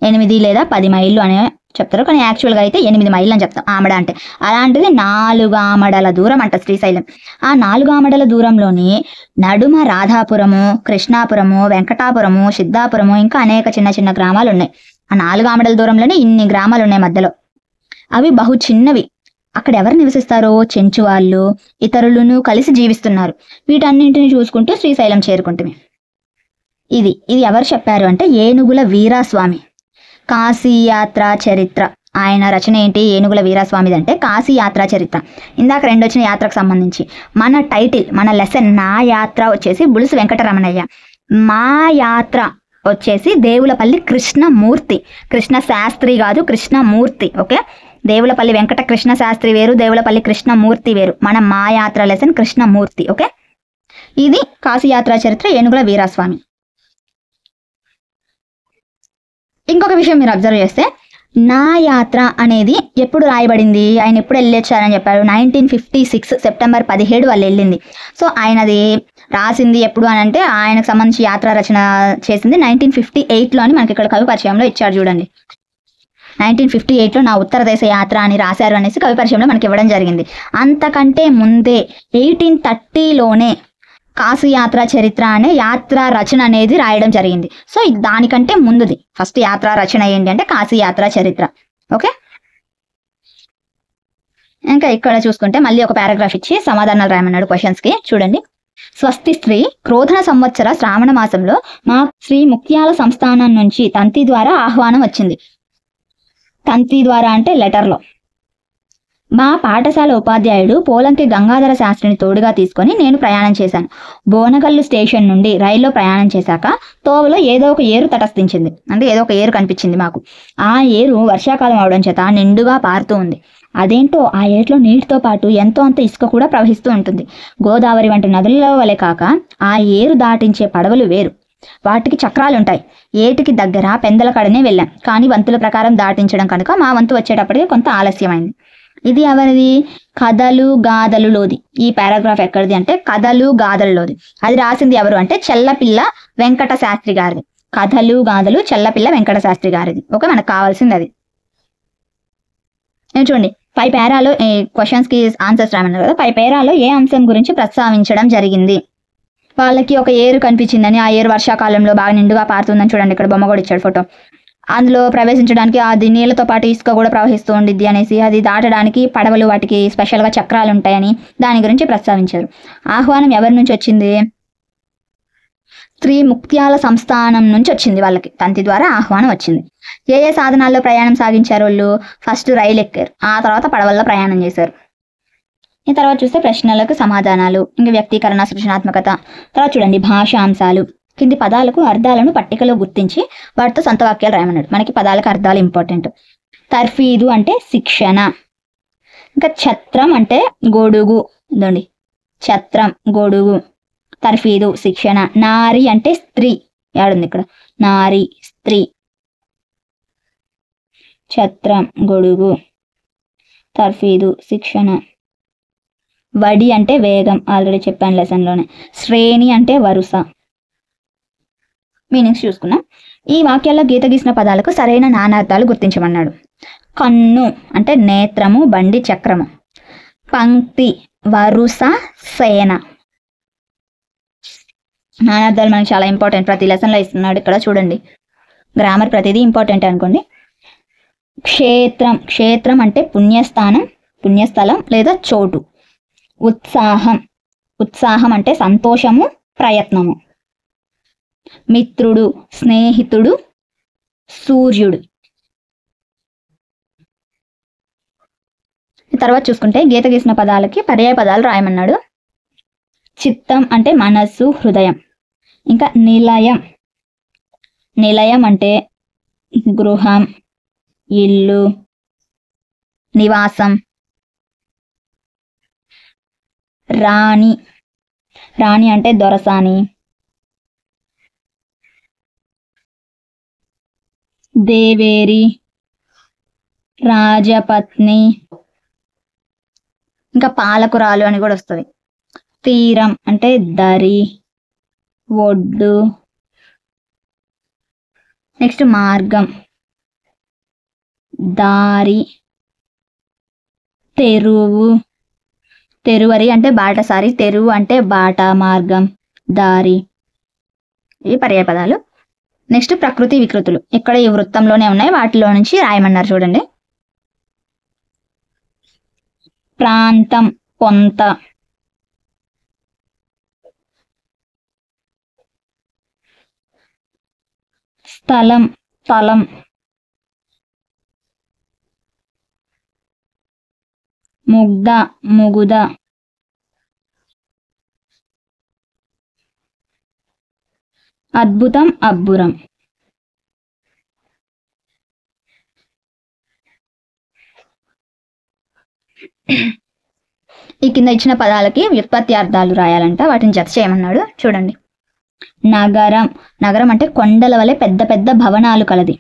8 లేదా 10 మైళ్ళు అనే చెప్తారు, కానీ యాక్చువల్గా అయితే 8 మైళ్ళు అని చెప్తాం ఆమడ అంటే. అలాంటిది 4 ఆమడల దూరం అంట శ్రీశైలం. ఆ 4 ఆమడల దూరంలోని నడుమ రాధాపురము, కృష్ణాపురము, వెంకటాపురము, సిద్ధాపురము, ఇంకా అనేక చిన్న చిన్న గ్రామాలు ఉన్నాయి. ఆ 4 ఆమడల దూరంలోనే ఇన్ని గ్రామాలు ఉన్నాయి మధ్యలో. అవి బహు చిన్నవి. అక్కడ ఎవరు నివసిస్తారో చెంచు వాళ్ళు, ఇతరులను కలిసి జీవిస్తున్నారు. వీటన్నింటిని చూసుకుంటూ శ్రీశైలం చేరుకుంటుంది. ఇది ఎవరు చెప్పారు అంటే ఏనుగుల వీరాస్వామి. కాశీ యాత్రా చరిత్ర ఆయన రచన ఏంటి? ఏనుగుల వీరాస్వామిది అంటే కాశీ యాత్రా చరిత్ర. ఇందాక 2 వచ్చిన యాత్రకు సంబంధించి మన టైటిల్, మన లెసన్ నా యాత్ర వచ్చేసి బులుసు వెంకటరమణయ్య, మా యాత్ర వచ్చేసి దేవులపల్లి కృష్ణమూర్తి. కృష్ణ శాస్త్రి కాదు, కృష్ణమూర్తి. ఓకే, దేవులపల్లి వెంకట కృష్ణ శాస్త్రి వేరు, దేవులపల్లి కృష్ణమూర్తి వేరు. మన మా యాత్ర లెసన్ కృష్ణమూర్తి. ఓకే, ఇది కాశీ యాత్రా చరిత్ర ఏనుగుల వీరాస్వామి. ఇంకొక విషయం మీరు అబ్జర్వ్ చేస్తే, నా యాత్ర అనేది ఎప్పుడు రాయబడింది, ఆయన ఎప్పుడు వెళ్ళొచ్చారని చెప్పారు? 1956 సెప్టెంబర్ 17 వాళ్ళు వెళ్ళింది. సో ఆయనది రాసింది ఎప్పుడు అని అంటే, ఆయనకు సంబంధించి యాత్ర రచన చేసింది 1958లో అని మనకి ఇక్కడ కవి పరిచయంలో ఇచ్చారు. చూడండి, 1958లో నా ఉత్తర దేశ యాత్ర అని రాశారు అనేసి కవి పరిచయంలో మనకి ఇవ్వడం జరిగింది. అంతకంటే ముందే 1830లోనే కాశీ యాత్రా చరిత్ర అనే యాత్రా రచన అనేది రాయడం జరిగింది. సో దానికంటే ముందుది. ఫస్ట్ యాత్రా రచన ఏంటి అంటే కాశీ యాత్రా చరిత్ర. ఓకే, ఇంకా ఇక్కడ చూసుకుంటే మళ్ళీ ఒక పారాగ్రాఫ్ ఇచ్చి సమాధానాలు రాయమన్నాడు క్వశ్చన్స్కి. చూడండి, స్వస్తి స్త్రీ క్రోధన సంవత్సర శ్రావణ మాసంలో మా శ్రీ ముక్త్యాల సంస్థానం నుంచి తంతి ద్వారా ఆహ్వానం వచ్చింది. తంతి ద్వారా అంటే లెటర్లో. మా పాఠశాల ఉపాధ్యాయుడు పోలంకి గంగాధర శాస్త్రిని తోడుగా తీసుకొని నేను ప్రయాణం చేశాను. బోనగల్లు స్టేషన్ నుండి రైల్లో ప్రయాణం చేశాక తోవలో ఏదో ఒక ఏరు తటస్థించింది. అంటే ఏదో ఒక ఏరు కనిపించింది మాకు. ఆ ఏరు వర్షాకాలం అవడం చేత నిండుగా పారుతూ ఉంది. అదేంటో ఆ ఏట్లో నీటితో పాటు ఎంతో అంత ఇసుక కూడా ప్రవహిస్తూ ఉంటుంది. గోదావరి వంటి నదులలో వలె కాక ఆ ఏరు దాటించే పడవలు వేరు. వాటికి చక్రాలుంటాయి. ఏటికి దగ్గర పెందల కడనే వెళ్ళాం, కానీ వంతుల ప్రకారం దాటించడం కనుక మా వంతు వచ్చేటప్పటికి కొంత ఆలస్యమైంది. ఇది ఎవరిది? కథలు గాథలులోది. ఈ పారాగ్రాఫ్ ఎక్కడిది అంటే కథలు గాథలులోది. అది రాసింది ఎవరు అంటే చెల్లపిల్ల వెంకట శాస్త్రి గారిది. కథలు గాథలు చెల్లపిల్ల వెంకట శాస్త్రి గారిది. ఓకే, మనకు కావాల్సింది అది. చూడండి, పై పేరాలో క్వశ్చన్స్కి ఆన్సర్స్ రామన్నారు కదా, పై పేరాలో ఏ అంశం గురించి ప్రస్తావించడం జరిగింది? వాళ్ళకి ఒక ఏరు కనిపించిందని, ఆ ఏరు వర్షాకాలంలో బాగా నిండుగా పారుతుందని. చూడండి, ఇక్కడ బొమ్మ కూడా ఇచ్చాడు ఫోటో. అందులో ప్రవేశించడానికి అది నీళ్ళతో పాటు ఇసుక కూడా ప్రవహిస్తూ ఉండిద్ది అనేసి, అది దాటడానికి పడవలు వాటికి స్పెషల్గా చక్రాలు ఉంటాయని దాని గురించి ప్రస్తావించారు. ఆహ్వానం ఎవరి నుంచి వచ్చింది? శ్రీ ముక్త్యాల సంస్థానం నుంచి వచ్చింది. వాళ్ళకి తంతి ద్వారా ఆహ్వానం వచ్చింది. ఏ ఏ సాధనాల్లో ప్రయాణం సాగించారు వాళ్ళు? ఫస్ట్ రైలు ఎక్కారు, ఆ తర్వాత పడవల్లో ప్రయాణం చేశారు. ఈ తర్వాత చూస్తే ప్రశ్నలకు సమాధానాలు, ఇంకా వ్యక్తీకరణ, సృజనాత్మకత. తర్వాత చూడండి భాషాంశాలు. కింది పదాలకు అర్థాలను పట్టికలో గుర్తించి వాటితో సొంత వాక్యాలు రాయమన్నాడు. మనకి పదాలకు అర్థాలు ఇంపార్టెంట్. తర్ఫీదు అంటే శిక్షణ. ఇంకా ఛత్రం అంటే గొడుగు. ఇదండి ఛత్రం గొడుగు. తర్ఫీదు శిక్షణ. నారి అంటే స్త్రీ. ఏడుంది ఇక్కడ నారి స్త్రీ. ఛత్రం గొడుగు. తర్ఫీదు శిక్షణ. వడి అంటే వేగం. ఆల్రెడీ చెప్పాను లెసన్లోనే. శ్రేణి అంటే వరుస. మీనింగ్స్ చూసుకున్నాం. ఈ వాక్యాల్లో గీత గీసిన పదాలకు సరైన నానార్థాలు గుర్తించమన్నాడు. కన్ను అంటే నేత్రము, బండి, చక్రము. పంక్తి వరుస, సేన. నానార్థాలు మనకి చాలా ఇంపార్టెంట్. ప్రతి లెసన్లో ఇస్తున్నాడు ఇక్కడ చూడండి. గ్రామర్ ప్రతిదీ ఇంపార్టెంట్ అనుకోండి. క్షేత్రం. క్షేత్రం అంటే పుణ్యస్థానం, పుణ్యస్థలం లేదా చోటు. ఉత్సాహం. ఉత్సాహం అంటే సంతోషము, ప్రయత్నము. మిత్రుడు, స్నేహితుడు, సూర్యుడు. తర్వాత చూసుకుంటే గీత గీసిన పదాలకి పర్యాయ పదాలు రాయమన్నాడు. చిత్తం అంటే మనస్సు, హృదయం. ఇంకా నిలయం. నిలయం అంటే గృహం, ఇల్లు, నివాసం. రాణి. రాణి అంటే దొరసాని. దేవేరి, రాజపత్ని. ఇంకా పాలకురాలు అని కూడా వస్తుంది. తీరం అంటే దరి, ఒడ్డు. నెక్స్ట్ మార్గం, దారి. తెరువు. తెరువరి అంటే బాటసారి. తెరువు అంటే బాట, మార్గం, దారి. ఇవి పర్యాయ పదాలు. నెక్స్ట్ ప్రకృతి వికృతులు. ఇక్కడ ఈ వృత్తంలోనే ఉన్నాయి, వాటిలో నుంచి రాయమన్నారు చూడండి. ప్రాంతం కొంత. స్థలం స్థలం. ముగ్ధ ముగుద. అద్భుతం అబ్బురం. ఈ కింద ఇచ్చిన పదాలకి వ్యుత్పత్తి అర్థాలు రాయాలంట. వాటిని జత చేయమన్నాడు చూడండి. నగరం. నగరం అంటే కొండల వలె పెద్ద పెద్ద భవనాలు కలది.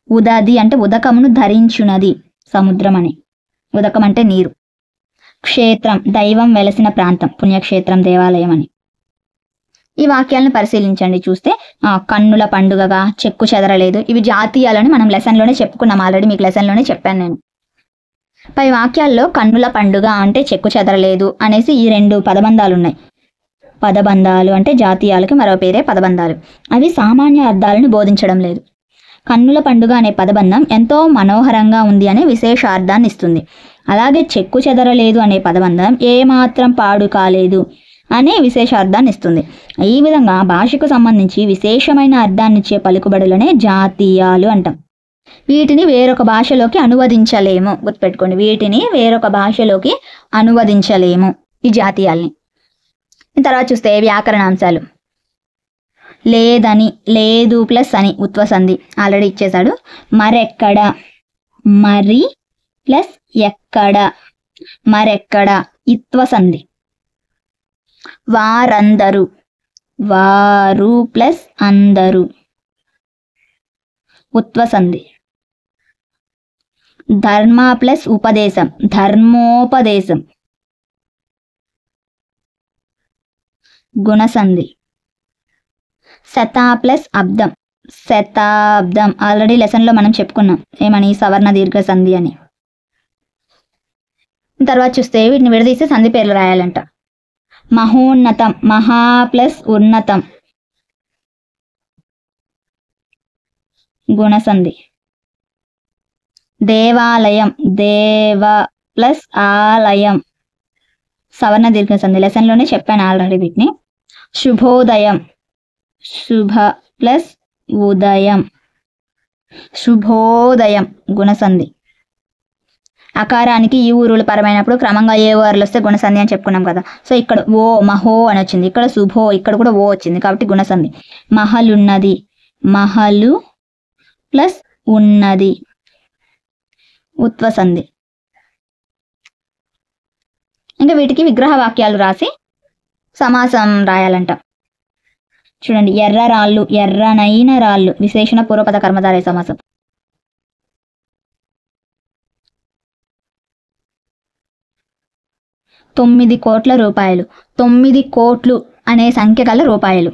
ఉదది అంటే ఉదకమును ధరించునది, సముద్రం అని. ఉదకం అంటే నీరు. క్షేత్రం దైవం వెలసిన ప్రాంతం, పుణ్యక్షేత్రం, దేవాలయం అని. ఈ వాక్యాలను పరిశీలించండి. చూస్తే కన్నుల పండుగగా, చెక్కు చెదరలేదు. ఇవి జాతీయాలని మనం లెసన్లోనే చెప్పుకున్నాం. ఆల్రెడీ మీకు లెసన్లోనే చెప్పాను నేను. పై వాక్యాల్లో కన్నుల పండుగ అంటే చెక్కు చెదరలేదు అనేసి ఈ రెండు పదబంధాలు ఉన్నాయి. పదబంధాలు అంటే జాతీయాలకి మరో పేరే పదబంధాలు. అవి సామాన్య అర్థాలను బోధించడం లేదు. కన్నుల పండుగ అనే పదబంధం ఎంతో మనోహరంగా ఉంది అనే విశేషార్థాన్ని ఇస్తుంది. అలాగే చెక్కు చెదరలేదు అనే పదబంధం ఏమాత్రం పాడు కాలేదు అనే విశేషార్థాన్ని ఇస్తుంది. ఈ విధంగా భాషకు సంబంధించి విశేషమైన అర్థాన్నిచ్చే పలుకుబడులనే జాతీయాలు అంటాం. వీటిని వేరొక భాషలోకి అనువదించలేము. గుర్తుపెట్టుకోండి, వీటిని వేరొక భాషలోకి అనువదించలేము ఈ జాతీయాల్ని. తర్వాత చూస్తే వ్యాకరణాంశాలు. లేదని, లేదు ప్లస్ అని ఉత్వసంధి ఆల్రెడీ ఇచ్చేశాడు. మరెక్కడ, మరి ప్లస్ ఎక్కడ, మరెక్కడ ఇత్వసంధి. వారందరూ, వారు ప్లస్ అందరూ ఉత్వసంధి. ధర్మ ప్లస్ ఉపదేశం, ధర్మోపదేశం గుణసంధి. శత ప్లస్ అబ్దం, శతాబ్దం. ఆల్రెడీ లెసన్లో మనం చెప్పుకున్నాం ఏమని, సవర్ణ దీర్ఘ సంధి అని. తర్వాత చూస్తే వీటిని విడదీసి సంధి పేర్లు రాయాలంట. మహోన్నతం, మహా ప్లస్ ఉన్నతం గుణసంధి. దేవాలయం, దేవ ప్లస్ ఆలయం సవర్ణ దీర్ఘ సంధి. లెసన్లోనే చెప్పాను ఆల్రెడీ వీటిని. శుభోదయం, శుభ ప్లస్ ఉదయం శుభోదయం గుణసంధి. అకారానికి ఈ ఊరులు పరమైనప్పుడు క్రమంగా ఏ ఊర్లు వస్తే గుణసంధి అని చెప్పుకున్నాం కదా. సో ఇక్కడ ఓ మహో అని వచ్చింది, ఇక్కడ శుభో, ఇక్కడ కూడా ఓ వచ్చింది కాబట్టి గుణసంధి. మహలున్నది, మహలు ప్లస్ ఉన్నది ఉత్వసంధి. ఇంకా వీటికి విగ్రహ వాక్యాలు రాసి సమాసం రాయాలంట. చూడండి, ఎర్ర రాళ్ళు, ఎర్రనైన రాళ్ళు, విశేషణ పూర్వపద కర్మధారయ సమాసం. ₹9 కోట్ల, 9 కోట్లు అనే సంఖ్య గల రూపాయలు.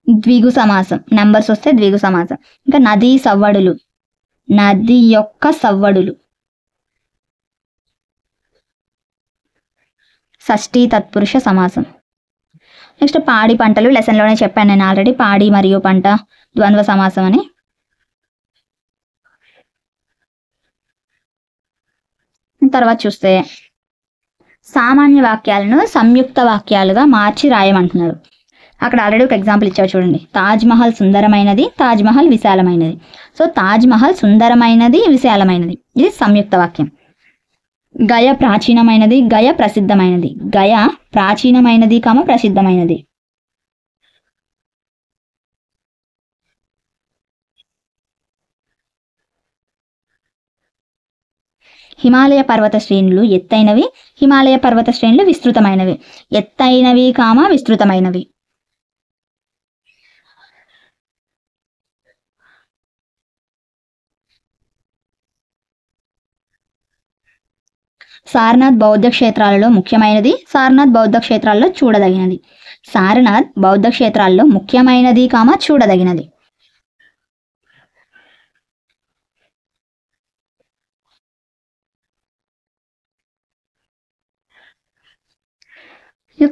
ద్విగు సమాసం, నంబర్స్ వస్తే ద్విగు సమాసం. ఇంకా నదీ సవ్వడులు, నది యొక్క సవ్వడులు. షష్ఠీ తత్పురుష సమాసం. నెక్స్ట్ పాడి పంటలు, లెసన్లోనే చెప్పాను నేను ఆల్రెడీ, పాడి మరియు పంట ద్వంద్వ సమాసం అని. తర్వాత చూస్తే సామాన్య వాక్యాలను సంయుక్త వాక్యాలుగా మార్చి రాయమంటున్నాడు. అక్కడ ఆల్రెడీ ఒక ఎగ్జాంపుల్ ఇచ్చావు చూడండి, తాజ్మహల్ సుందరమైనది, తాజ్మహల్ విశాలమైనది. సో తాజ్మహల్ సుందరమైనది, విశాలమైనది, ఇది సంయుక్త వాక్యం. గయ ప్రాచీనమైనది, గయ ప్రసిద్ధమైనది. గయ ప్రాచీనమైనది ప్రసిద్ధమైనది. హిమాలయ పర్వత శ్రేణులు ఎత్తైనవి, హిమాలయ పర్వత శ్రేణులు విస్తృతమైనవి. ఎత్తైనవి విస్తృతమైనవి. సారనాథ్ బౌద్ధ క్షేత్రాలలో ముఖ్యమైనది, సారనాథ్ బౌద్ధ క్షేత్రాల్లో చూడదగినది. సారనాథ్ బౌద్ధ క్షేత్రాల్లో ముఖ్యమైనది చూడదగినది.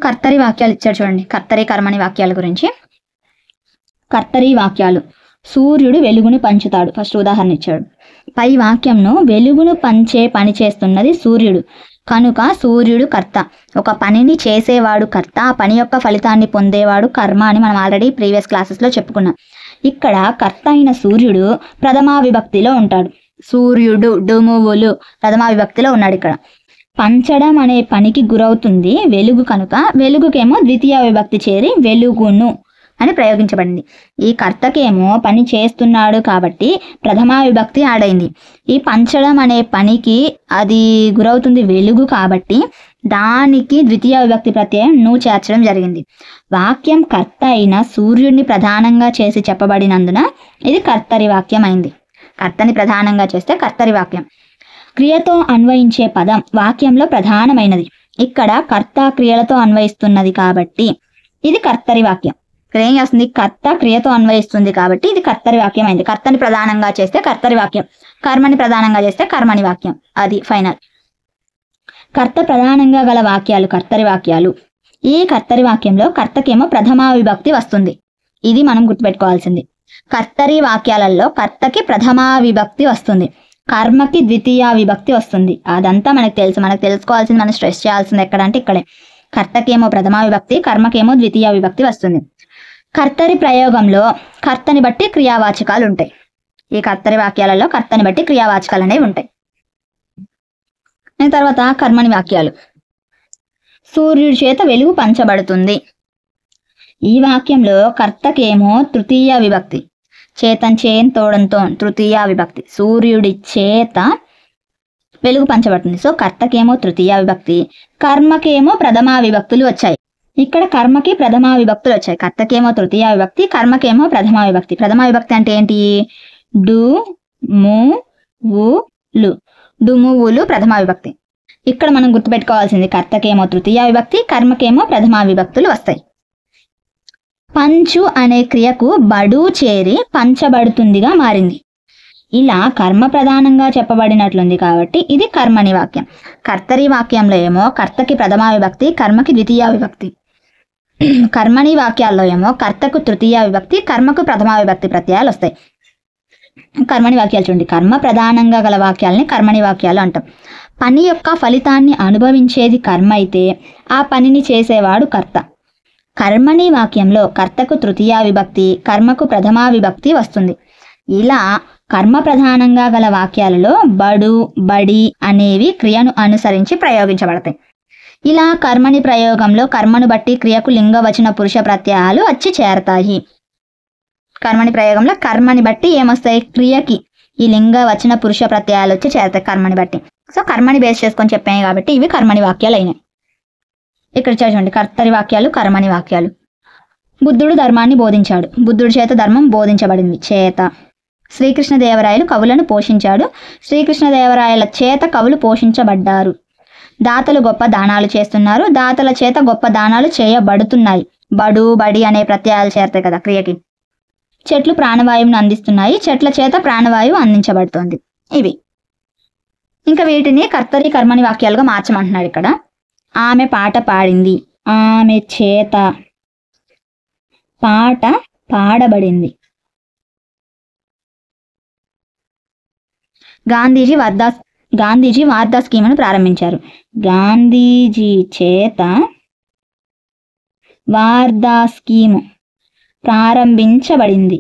కర్తరి వాక్యాలు ఇచ్చాడు చూడండి, కర్తరి కర్మని వాక్యాల గురించి. కర్తరి వాక్యాలు, సూర్యుడు వెలుగును పంచుతాడు. ఫస్ట్ ఉదాహరణ ఇచ్చాడు. పై వాక్యంను వెలుగును పంచే పని చేస్తున్నది సూర్యుడు కనుక సూర్యుడు కర్త. ఒక పనిని చేసేవాడు కర్త, ఆ పని యొక్క ఫలితాన్ని పొందేవాడు కర్మ అని మనం ఆల్రెడీ ప్రీవియస్ క్లాసెస్లో చెప్పుకున్నాం. ఇక్కడ కర్త అయిన సూర్యుడు ప్రథమా విభక్తిలో ఉంటాడు. సూర్యుడు డుమువులు ప్రథమా విభక్తిలో ఉన్నాడు. ఇక్కడ పంచడం అనే పనికి గురవుతుంది వెలుగు కనుక వెలుగుకేమో ద్వితీయ విభక్తి చేరి వెలుగును అని ప్రయోగించబడింది. ఈ కర్తకేమో పని చేస్తున్నాడు కాబట్టి ప్రథమా విభక్తి ఆడైంది. ఈ పంచడం అనే పనికి అది గురవుతుంది వెలుగు కాబట్టి దానికి ద్వితీయ విభక్తి ప్రత్యయం ను చేర్చడం జరిగింది. వాక్యం కర్త అయిన సూర్యుడిని ప్రధానంగా చేసి చెప్పబడినందున ఇది కర్తరి వాక్యం అయింది. కర్తని ప్రధానంగా చేస్తే కర్తరి వాక్యం. క్రియతో అన్వయించే పదం వాక్యంలో ప్రధానమైనది. ఇక్కడ కర్త క్రియలతో అన్వయిస్తున్నది కాబట్టి ఇది కర్తరి వాక్యం. ఇక్కడ ఏం చేస్తుంది, కర్త క్రియతో అన్వయిస్తుంది కాబట్టి ఇది కర్తరి వాక్యం అయింది. కర్తని ప్రధానంగా చేస్తే కర్తరి వాక్యం, కర్మని ప్రధానంగా చేస్తే కర్మని వాక్యం. అది ఫైనల్. కర్త ప్రధానంగా గల వాక్యాలు కర్తరి వాక్యాలు. ఈ కర్తరి వాక్యంలో కర్తకేమో ప్రథమా విభక్తి వస్తుంది. ఇది మనం గుర్తుపెట్టుకోవాల్సింది. కర్తరి వాక్యాలలో కర్తకి ప్రథమా విభక్తి వస్తుంది, కర్మకి ద్వితీయ విభక్తి వస్తుంది. అదంతా మనకు తెలుసు. మనకు తెలుసుకోవాల్సింది, మనం స్ట్రెస్ చేయాల్సింది ఎక్కడంటే ఇక్కడే. కర్తకేమో ప్రథమా విభక్తి, కర్మకేమో ద్వితీయ విభక్తి వస్తుంది. కర్తరి ప్రయోగంలో కర్తని బట్టి క్రియావాచకాలు ఉంటాయి. ఈ కర్తరి వాక్యాలలో కర్తని బట్టి క్రియావాచకాలు అనేవి ఉంటాయి. తర్వాత కర్మని వాక్యాలు. సూర్యుడి చేత వెలుగు పంచబడుతుంది. ఈ వాక్యంలో కర్తకేమో తృతీయ విభక్తి, చేతన్ చేన్ తోడంతో తృతీయ విభక్తి. సూర్యుడి చేత వెలుగు పంచబడుతుంది. సో కర్తకేమో తృతీయ విభక్తి, కర్మకేమో ప్రథమా విభక్తులు వచ్చాయి. ఇక్కడ కర్మకి ప్రథమా విభక్తులు వచ్చాయి. కర్తకేమో తృతీయ విభక్తి, కర్మకేమో ప్రథమా విభక్తి. ప్రథమా విభక్తి అంటే ఏంటి, డు ము వు లు, డుమువులు ప్రథమా విభక్తి. ఇక్కడ మనం గుర్తుపెట్టుకోవాల్సింది కర్తకేమో తృతీయ విభక్తి, కర్మకేమో ప్రథమా విభక్తులు వస్తాయి. పంచు అనే క్రియకు బడు చేరి పంచబడుతుందిగా మారింది. ఇలా కర్మ ప్రధానంగా చెప్పబడినట్లుంది కాబట్టి ఇది కర్మని వాక్యం. కర్తరి వాక్యంలో ఏమో కర్తకి ప్రథమా విభక్తి, కర్మకి ద్వితీయ విభక్తి. కర్మని వాక్యాల్లో ఏమో కర్తకు తృతీయ విభక్తి, కర్మకు ప్రథమా విభక్తి ప్రత్యయాలు వస్తాయి. కర్మని వాక్యాలు చూడండి, కర్మ ప్రధానంగా గల వాక్యాలని కర్మని వాక్యాలు అంటాం. పని యొక్క ఫలితాన్ని అనుభవించేది కర్మ అయితే ఆ పనిని చేసేవాడు కర్త. కర్మణి వాక్యంలో కర్తకు తృతీయ విభక్తి, కర్మకు ప్రథమా విభక్తి వస్తుంది. ఇలా కర్మ ప్రధానంగా గల వాక్యాలలో బడు, బడి అనేవి క్రియను అనుసరించి ప్రయోగించబడతాయి. ఇలా కర్మని ప్రయోగంలో కర్మను బట్టి క్రియకు లింగవచన పురుష ప్రత్యయాలు వచ్చి చేరతాయి. కర్మని ప్రయోగంలో కర్మని బట్టి ఏమొస్తాయి? క్రియకి ఈ లింగ వచన పురుష ప్రత్యయాలు వచ్చి చేరతాయి కర్మని బట్టి. సో కర్మని బేస్ చేసుకొని చెప్పాయి కాబట్టి ఇవి కర్మని వాక్యాలు అయినాయి. ఇక్కడ చూడండి, కర్తరి వాక్యాలు, కర్మని వాక్యాలు. బుద్ధుడు ధర్మాన్ని బోధించాడు. బుద్ధుడి చేత ధర్మం బోధించబడింది. చేత. శ్రీకృష్ణదేవరాయలు కవులను పోషించాడు. శ్రీకృష్ణదేవరాయల చేత కవులు పోషించబడ్డారు. దాతలు గొప్ప దానాలు చేస్తున్నారు. దాతల చేత గొప్ప దానాలు చేయబడుతున్నాయి. బడు, బడి అనే ప్రత్యయాలు చేరతాయి కదా క్రియకి. చెట్లు ప్రాణవాయువును అందిస్తున్నాయి. చెట్ల చేత ప్రాణవాయువు అందించబడుతోంది. ఇవి ఇంకా వీటిని కర్తరి కర్మని వాక్యాలుగా మార్చమంటున్నాడు ఇక్కడ. ఆమె పాట పాడింది. ఆమె చేత పాట పాడబడింది. గాంధీజీ వార్ధా స్కీమును ప్రారంభించారు. గాంధీజీ చేత వార్ధా స్కీము ప్రారంభించబడింది.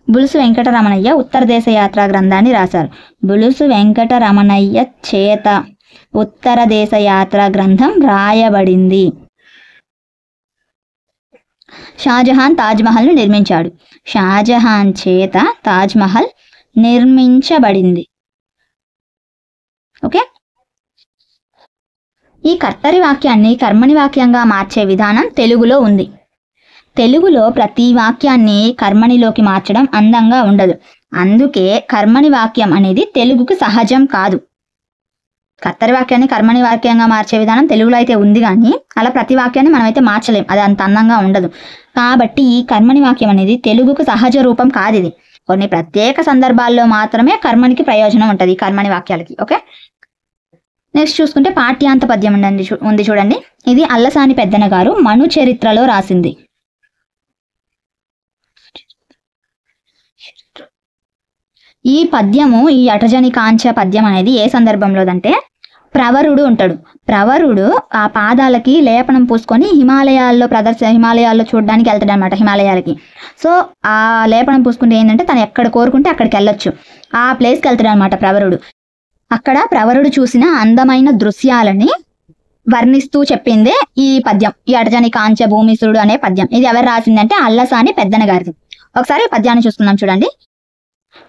బులుసు వెంకటరమణయ్య ఉత్తర దేశ యాత్రా గ్రంథాన్ని రాశారు. బులుసు వెంకటరమణయ్య చేత ఉత్తర దేశ యాత్రా గ్రంథం రాయబడింది. షాజహాన్ తాజ్మహల్ను నిర్మించాడు. షాజహాన్ చేత తాజ్మహల్ నిర్మించబడింది. ఓకే, ఈ కర్తరి వాక్యాన్ని కర్మని వాక్యంగా మార్చే విధానం తెలుగులో ఉంది. తెలుగులో ప్రతి వాక్యాన్ని కర్మనిలోకి మార్చడం అందంగా ఉండదు. అందుకే కర్మని వాక్యం అనేది తెలుగుకు సహజం కాదు. కర్తరి వాక్యాన్ని కర్మని వాక్యంగా మార్చే విధానం తెలుగులో అయితే ఉంది, కానీ అలా ప్రతి వాక్యాన్ని మనమైతే మార్చలేం, అది అంత అందంగా ఉండదు. కాబట్టి ఈ కర్మని వాక్యం అనేది తెలుగుకు సహజ రూపం కాదు. ఇది కొన్ని ప్రత్యేక సందర్భాల్లో మాత్రమే కర్మనికి ప్రయోజనం ఉంటుంది, ఈ కర్మని వాక్యాలకి. ఓకే, నెక్స్ట్ చూసుకుంటే పాఠ్యాంత పద్యం ఉంది చూడండి. ఇది అల్లసాని పెద్దన గారు మను చరిత్రలో రాసింది. ఈ పద్యము, ఈ అటజని కాంచ పద్యం అనేది ఏ సందర్భంలోదంటే, ప్రవరుడు ఉంటాడు. ప్రవరుడు ఆ పాదాలకి లేపనం పూసుకొని హిమాలయాల్లో చూడడానికి వెళ్తాడు అనమాట, హిమాలయాలకి. సో ఆ లేపనం పూసుకుంటే ఏంటంటే తను ఎక్కడ కోరుకుంటే అక్కడికి వెళ్ళొచ్చు, ఆ ప్లేస్కి వెళ్తాడు అనమాట ప్రవరుడు. అక్కడ ప్రవరుడు చూసిన అందమైన దృశ్యాలని వర్ణిస్తూ చెప్పిందే ఈ పద్యం, ఈ అటజని కాంచ భూమిసురుడు అనే పద్యం. ఇది ఎవరు రాసిందంటే అల్లసాని పెద్దన గారిది. ఒకసారి ఈ పద్యాన్ని చూసుకుందాం చూడండి.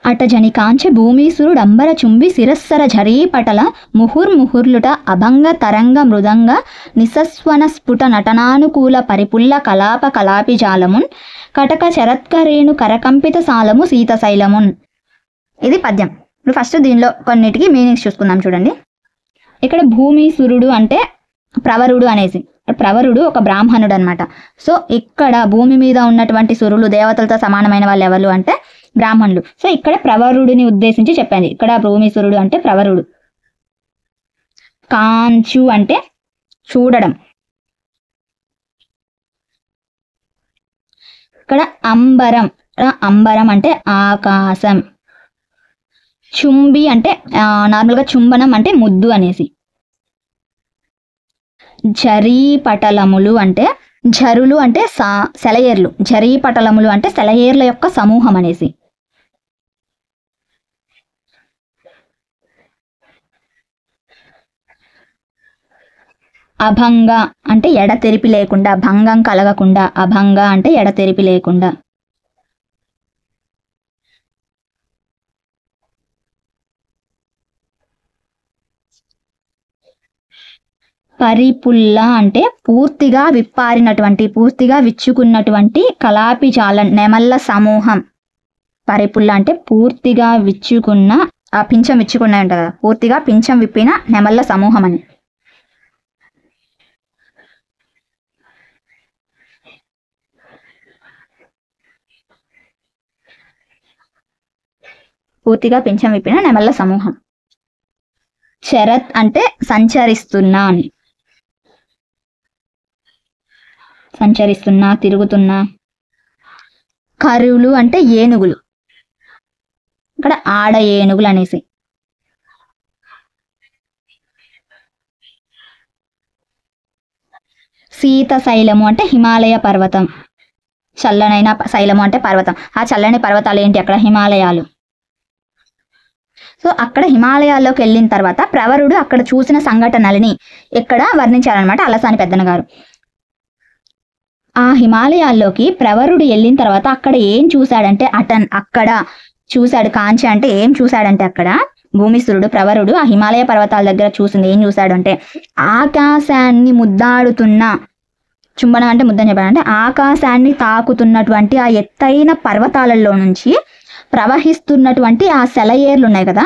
అటజని కాంచె భూమీసురుడంబర చుంబి శిరస్సర ఝరీపటల ముహుర్ముహుర్లుట అభంగ తరంగ మృదంగ నిసస్వన స్ఫుట నటనానుకూల పరిపుల్ల కలాప కలాపి జాలమున్ కటక శరత్కరేణు కరకంపిత సాలము సీతశైలమున్. ఇది పద్యం. ఇప్పుడు ఫస్ట్ దీనిలో కొన్నిటికి మీనింగ్స్ చూసుకుందాం చూడండి. ఇక్కడ భూమీసురుడు అంటే ప్రవరుడు అనేసి, ప్రవరుడు ఒక బ్రాహ్మణుడు అనమాట. సో ఇక్కడ భూమి మీద ఉన్నటువంటి సురులు దేవతలతో సమానమైన వాళ్ళు ఎవరు అంటే బ్రాహ్మణులు. సో ఇక్కడ ప్రవరుడిని ఉద్దేశించి చెప్పండి. ఇక్కడ భూమిసురుడు అంటే ప్రవరుడు. కాంచు అంటే చూడడం. ఇక్కడ అంబరం, అంబరం అంటే ఆకాశం. చుంబి అంటే నార్మల్గా చుంబనం అంటే ముద్దు అనేసి. జరీపటలములు అంటే జరులు అంటే సెలయేర్లు. జరీపటలములు అంటే సెలయేర్ల యొక్క సమూహం అనేసి. అభంగ అంటే ఎడతెరిపి లేకుండా, భంగం కలగకుండా. అభంగ అంటే ఎడతెరిపి లేకుండా. పరిపుల్ల అంటే పూర్తిగా విప్పారినటువంటి, పూర్తిగా విచ్చుకున్నటువంటి కలాపి జాలం, నెమళ్ళ సమూహం. పరిపుల్ల అంటే పూర్తిగా విచ్చుకున్న, ఆ పింఛం విచ్చుకున్న ఉంటుంది కదా, పూర్తిగా పింఛం విప్పిన నెమళ్ళ సమూహం అని. పూర్తిగా పింఛం విప్పిన నెమళ్ళ సమూహం. శరత్ అంటే సంచరిస్తున్నా అని, సంచరిస్తున్నా, తిరుగుతున్నా. కరువులు అంటే ఏనుగులు, ఇక్కడ ఆడ ఏనుగులు అనేసి. శీత శైలము అంటే హిమాలయ పర్వతం, చల్లనైన శైలము అంటే పర్వతం. ఆ చల్లని పర్వతాలు ఏంటి? అక్కడ హిమాలయాలు. సో అక్కడ హిమాలయాల్లోకి వెళ్ళిన తర్వాత ప్రవరుడు అక్కడ చూసిన సంఘటనలని ఇక్కడ వర్ణించారనమాట అలసాని పెద్దన్న గారు. ఆ హిమాలయాల్లోకి ప్రవరుడు వెళ్ళిన తర్వాత అక్కడ ఏం చూశాడంటే అక్కడ చూశాడు. కాంచి అంటే ఏం చూశాడంటే అక్కడ భూమిసురుడు ప్రవరుడు ఆ హిమాలయ పర్వతాల దగ్గర చూసింది ఏం చూశాడు అంటే ఆకాశాన్ని ముద్దాడుతున్న, చుంబనం అంటే ముద్దని చెప్పాడంటే ఆకాశాన్ని తాకుతున్నటువంటి ఆ ఎత్తైన పర్వతాలలో నుంచి ప్రవహిస్తున్నటువంటి ఆ సెలయేర్లు ఉన్నాయి కదా,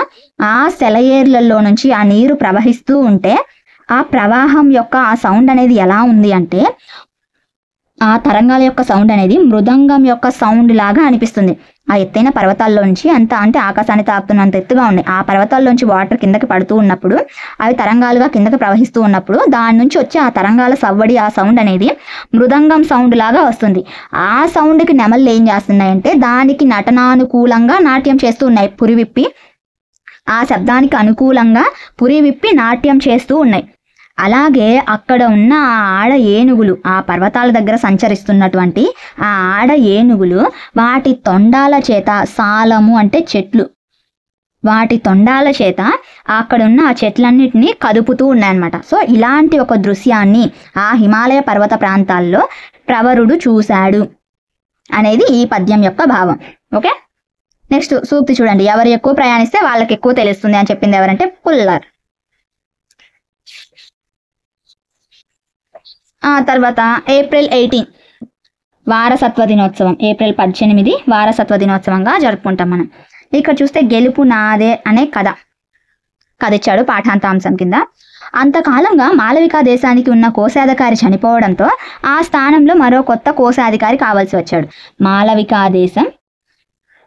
ఆ సెలయేర్లలో నుంచి ఆ నీరు ప్రవహిస్తూ ఉంటే ఆ ప్రవాహం యొక్క ఆ సౌండ్ అనేది ఎలా ఉంది అంటే ఆ తరంగాల యొక్క సౌండ్ అనేది మృదంగం యొక్క సౌండ్ లాగా అనిపిస్తుంది. ఆ ఎత్తైన పర్వతాల్లో నుంచి అంత అంటే ఆకాశాన్ని తాకుతున్నంత ఎత్తుగా ఉన్నాయి. ఆ పర్వతాల్లోంచి వాటర్ కిందకి పడుతూ ఉన్నప్పుడు అవి తరంగాలుగా కిందకి ప్రవహిస్తూ ఉన్నప్పుడు దాని నుంచి వచ్చే ఆ తరంగాల సవ్వడి ఆ సౌండ్ అనేది మృదంగం సౌండ్ లాగా వస్తుంది. ఆ సౌండ్కి నెమళ్ళు ఏం చేస్తున్నాయంటే దానికి నటనానుకూలంగా నాట్యం చేస్తూ ఉన్నాయి. పురివిప్పి ఆ శబ్దానికి అనుకూలంగా పురివిప్పి నాట్యం చేస్తూ ఉన్నాయి. అలాగే అక్కడ ఉన్న ఆ ఆడ ఏనుగులు, ఆ పర్వతాల దగ్గర సంచరిస్తున్నటువంటి ఆ ఆడ ఏనుగులు వాటి తొండాల చేత, సాలము అంటే చెట్లు, వాటి తొండాల చేత అక్కడున్న ఆ చెట్లన్నిటినీ కదుపుతూ ఉన్నాయన్నమాట. సో ఇలాంటి ఒక దృశ్యాన్ని ఆ హిమాలయ పర్వత ప్రాంతాల్లో ప్రవరుడు చూశాడు అనేది ఈ పద్యం యొక్క భావం. ఓకే, నెక్స్ట్ సూక్తి చూడండి. ఎవరు ఎక్కువ ప్రయాణిస్తే వాళ్ళకి ఎక్కువ తెలుస్తుంది అని చెప్పింది ఎవరంటే పుల్లర్. తర్వాత ఏప్రిల్ 18 వారసత్వ దినోత్సవం. ఏప్రిల్ 18 వారసత్వ దినోత్సవంగా జరుపుకుంటాం మనం. ఇక్కడ చూస్తే గెలుపు నాదే అనే కథ ఇచ్చాడు పాఠాంతాంశం కింద. అంతకాలంగా మాలవికా దేశానికి ఉన్న కోశాధికారి చనిపోవడంతో ఆ స్థానంలో మరో కొత్త కోశాధికారి కావాల్సి వచ్చాడు. మాలవికా దేశం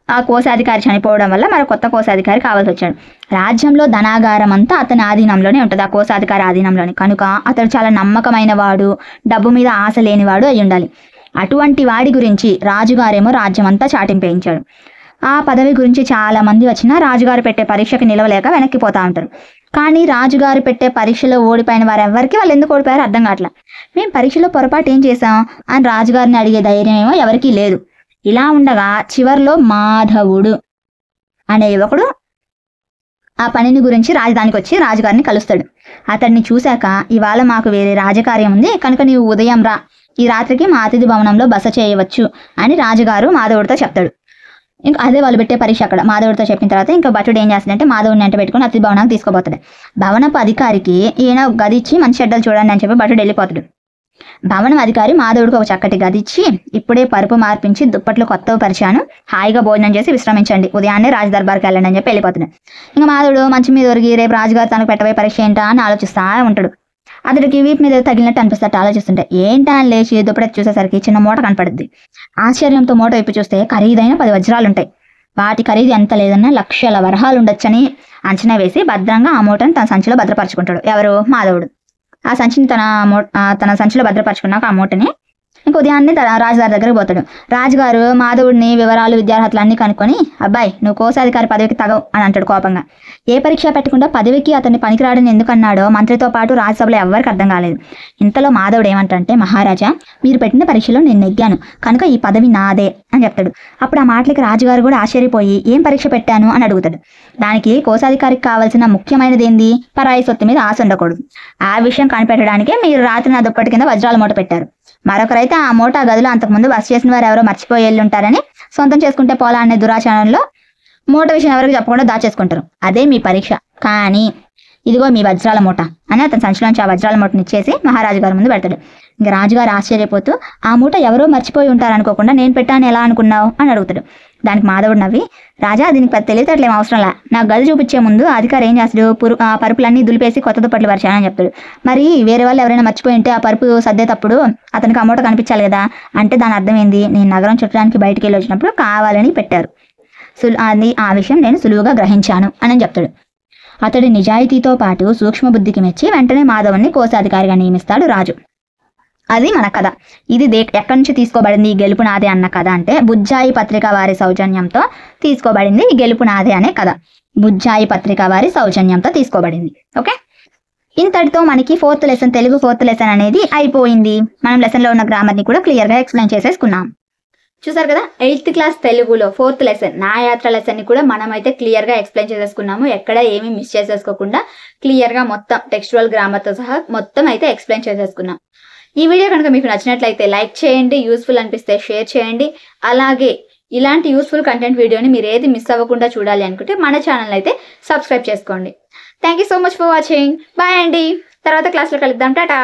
ఆ కోశాధికారి చనిపోవడం వల్ల మరో కొత్త కోశాధికారి కావాల్సి వచ్చాడు. రాజ్యంలో ధనాగారం అంతా అతని ఆధీనంలోనే ఉంటుంది, ఆ కోశాధికారి ఆధీనంలోనే. కనుక అతడు చాలా నమ్మకమైన వాడు, డబ్బు మీద ఆశ లేనివాడు అయి ఉండాలి. అటువంటి వాడి గురించి రాజుగారేమో రాజ్యం అంతా చాటింపేయించాడు. ఆ పదవి గురించి చాలా మంది వచ్చినా రాజుగారు పెట్టే పరీక్షకి నిలవలేక వెనక్కిపోతా ఉంటారు. కానీ రాజుగారు పెట్టే పరీక్షలో ఓడిపోయిన వారు ఎవరికి వాళ్ళు ఎందుకు ఓడిపోయారో అర్థం కావట్లా. మేము పరీక్షలో పొరపాటు ఏం చేసాం అని రాజుగారిని అడిగే ధైర్యం ఏమో ఎవరికీ లేదు. ఇలా ఉండగా చివర్లో మాధవుడు అనే యువకుడు ఆ పనిని గురించి రాజధానికి వచ్చి రాజుగారిని కలుస్తాడు. అతన్ని చూశాక ఇవాళ మాకు వేరే రాజకార్యం ఉంది కనుక నీవు ఉదయం రా, ఈ రాత్రికి మా అతిథి భవనంలో బస చేయవచ్చు అని రాజుగారు మాధవుడితో చెప్తాడు. ఇంకా అదే వాళ్ళు పెట్టే పరీక్ష అక్కడ మాధవుడితో చెప్పిన తర్వాత ఇంకా భటుడు ఏం చేస్తాడంటే మాధవుడిని అంటే పెట్టుకుని అతిథి భవనానికి తీసుకోబోతాడు. భవనపు అధికారికి ఈయన గది ఇచ్చి మంచి చెడ్డలు చూడండి అని చెప్పి భటుడు వెళ్ళిపోతాడు. భవనం అధికారి మాధవుడికి ఒక చక్కటి గది ఇచ్చి ఇప్పుడే పరుపు మార్పించి దుప్పట్లు కొత్తవి పరిచాను, హాయిగా భోజనం చేసి విశ్రమించండి, ఉదయాన్నే రాజ దర్బార్కి వెళ్ళండి అని చెప్పి వెళ్ళిపోతున్నాడు. ఇంకా మాధవుడు మంచి మీద ఒరిగి రేపు రాజుగారు తనకు పెట్టబోయే పరీక్ష ఏంటా అని ఆలోచిస్తా ఉంటాడు. అతడికి వీపు మీద తగిలినట్టు అనిపిస్తాడు. ఆలోచిస్తుంటే ఏంటా అని లేచి దుప్పటి చూసేసరికి చిన్న మూట కనపడుద్ది. ఆశ్చర్యంతో మూట విప్పి చూస్తే ఖరీదైన 10 వజ్రాలు ఉంటాయి. వాటి ఖరీదు ఎంత లేదన్నా లక్షల వరహాలు ఉండొచ్చని అంచనా వేసి భద్రంగా ఆ మూటను తన సంచిలో భద్రపరుచుకుంటాడు. ఎవరు? మాధవుడు. ఆ సంచిని తన సంచిలో భద్రపరుచుకున్నాక ఆ మూటని ఇంక ఉదయాన్నే రాజుగారి దగ్గరికి పోతాడు. రాజుగారు మాధవుడిని వివరాలు విద్యార్హతలు అన్ని కనుక్కొని అబ్బాయి నువ్వు కోశాధికారి పదవికి తగవు అని అంటాడు కోపంగా. ఏ పరీక్ష పెట్టకుండా పదవికి అతన్ని పనికిరాడని ఎందుకు అన్నాడో మంత్రితో పాటు రాజ్యసభలో ఎవరికి అర్థం కాలేదు. ఇంతలో మాధవుడు ఏమంటాడంటే మహారాజా మీరు పెట్టిన పరీక్షలో నేను నెగ్గాను కనుక ఈ పదవి నాదే అని చెప్తాడు. అప్పుడు ఆ మాటలకి రాజుగారు కూడా ఆశ్చర్యపోయి ఏం పరీక్ష పెట్టాను అని అడుగుతాడు. దానికి కోశాధికారికి కావాల్సిన ముఖ్యమైనది ఏంది? పరాయి సొత్తు మీద ఆశ ఉండకూడదు. ఆ విషయం కనిపెట్టడానికే మీరు రాత్రి నా దుప్పటి కింద వజ్రాల మూట పెట్టారు. మరొకరైతే ఆ మూట గదిలో అంతకుముందు బస చేసిన వారు ఎవరో మర్చిపోయి వెళ్ళి ఉంటారని సొంతం చేసుకుంటే పోలా అనే దురాచరణలో మూట విషయం ఎవరికి చెప్పకుండా దాచేసుకుంటారు. అదే మీ పరీక్ష. కానీ ఇదిగో మీ వజ్రాల మూట అని అతని సంచిలోంచి ఆ వజ్రాల మూటని ఇచ్చేసి మహారాజు గారి ముందు పెడతాడు. ఇంకా రాజుగారు ఆశ్చర్యపోతూ ఆ మూట ఎవరో మర్చిపోయి ఉంటారనుకోకుండా నేను పెట్టాను ఎలా అనుకున్నావు అని అడుగుతాడు. దానికి మాధవుడు నవ్వి రాజా దీనికి పెద్ద తెలియటట్లేం అవసరంలా, నాకు గది చూపించే ముందు అధికారి ఏం చేస్తాడు పరుపులన్నీ దులిపేసి కొత్త దుప్పట్లు పరిచానని చెప్తాడు. మరి వేరే వాళ్ళు ఎవరైనా మర్చిపోయి ఉంటే ఆ పరుపు సర్దేటప్పుడు అతనికి ఆ మూట కనిపించాలి కదా అంటే దాని అర్థం ఏంది? నేను నగరం చుట్టడానికి బయటికి వెళ్ళి వచ్చినప్పుడు కావాలని పెట్టారు, ఆ విషయం నేను సులువుగా గ్రహించాను అని చెప్తాడు. అతడి నిజాయితీతో పాటు సూక్ష్మ బుద్ధికి మెచ్చి వెంటనే మాధవుని కోశాధికారిగా నియమిస్తాడు రాజు. అది మన కథ. ఇది ఎక్కడి నుంచి తీసుకోబడింది ఈ గెలుపు నాదే అన్న కథ అంటే బుజ్జాయి పత్రిక వారి సౌజన్యంతో తీసుకోబడింది ఈ గెలుపు నాదే అనే కథ. బుజ్జాయి పత్రిక వారి సౌజన్యంతో తీసుకోబడింది. ఓకే, ఇంతటితో మనకి fourth lesson, Telugu fourth lesson అనేది అయిపోయింది. మనం లెసన్లో ఉన్న గ్రామర్ని కూడా క్లియర్గా ఎక్స్ప్లెయిన్ చేసేసుకున్నాం. చూసారు కదా, 8th క్లాస్ తెలుగులో ఫోర్త్ లెసన్ నా యాత్ర లెసన్ని కూడా మనమైతే క్లియర్గా ఎక్స్ప్లెయిన్ చేసేసుకున్నాము. ఎక్కడ ఏమీ మిస్ చేసేసుకోకుండా క్లియర్గా మొత్తం టెక్స్చువల్ గ్రామర్తో సహా మొత్తం అయితే ఎక్స్ప్లెయిన్ చేసేసుకున్నాం. ఈ వీడియో కనుక మీకు నచ్చినట్లయితే లైక్ చేయండి, యూస్ఫుల్ అనిపిస్తే షేర్ చేయండి. అలాగే ఇలాంటి యూస్ఫుల్ కంటెంట్ వీడియోని మీరు ఏది మిస్ అవ్వకుండా చూడాలి అనుకుంటే మన ఛానల్ అయితే సబ్స్క్రైబ్ చేసుకోండి. Thank you so much for watching. Bye అండి. తర్వాత క్లాస్లో కలుద్దాం. టాటా.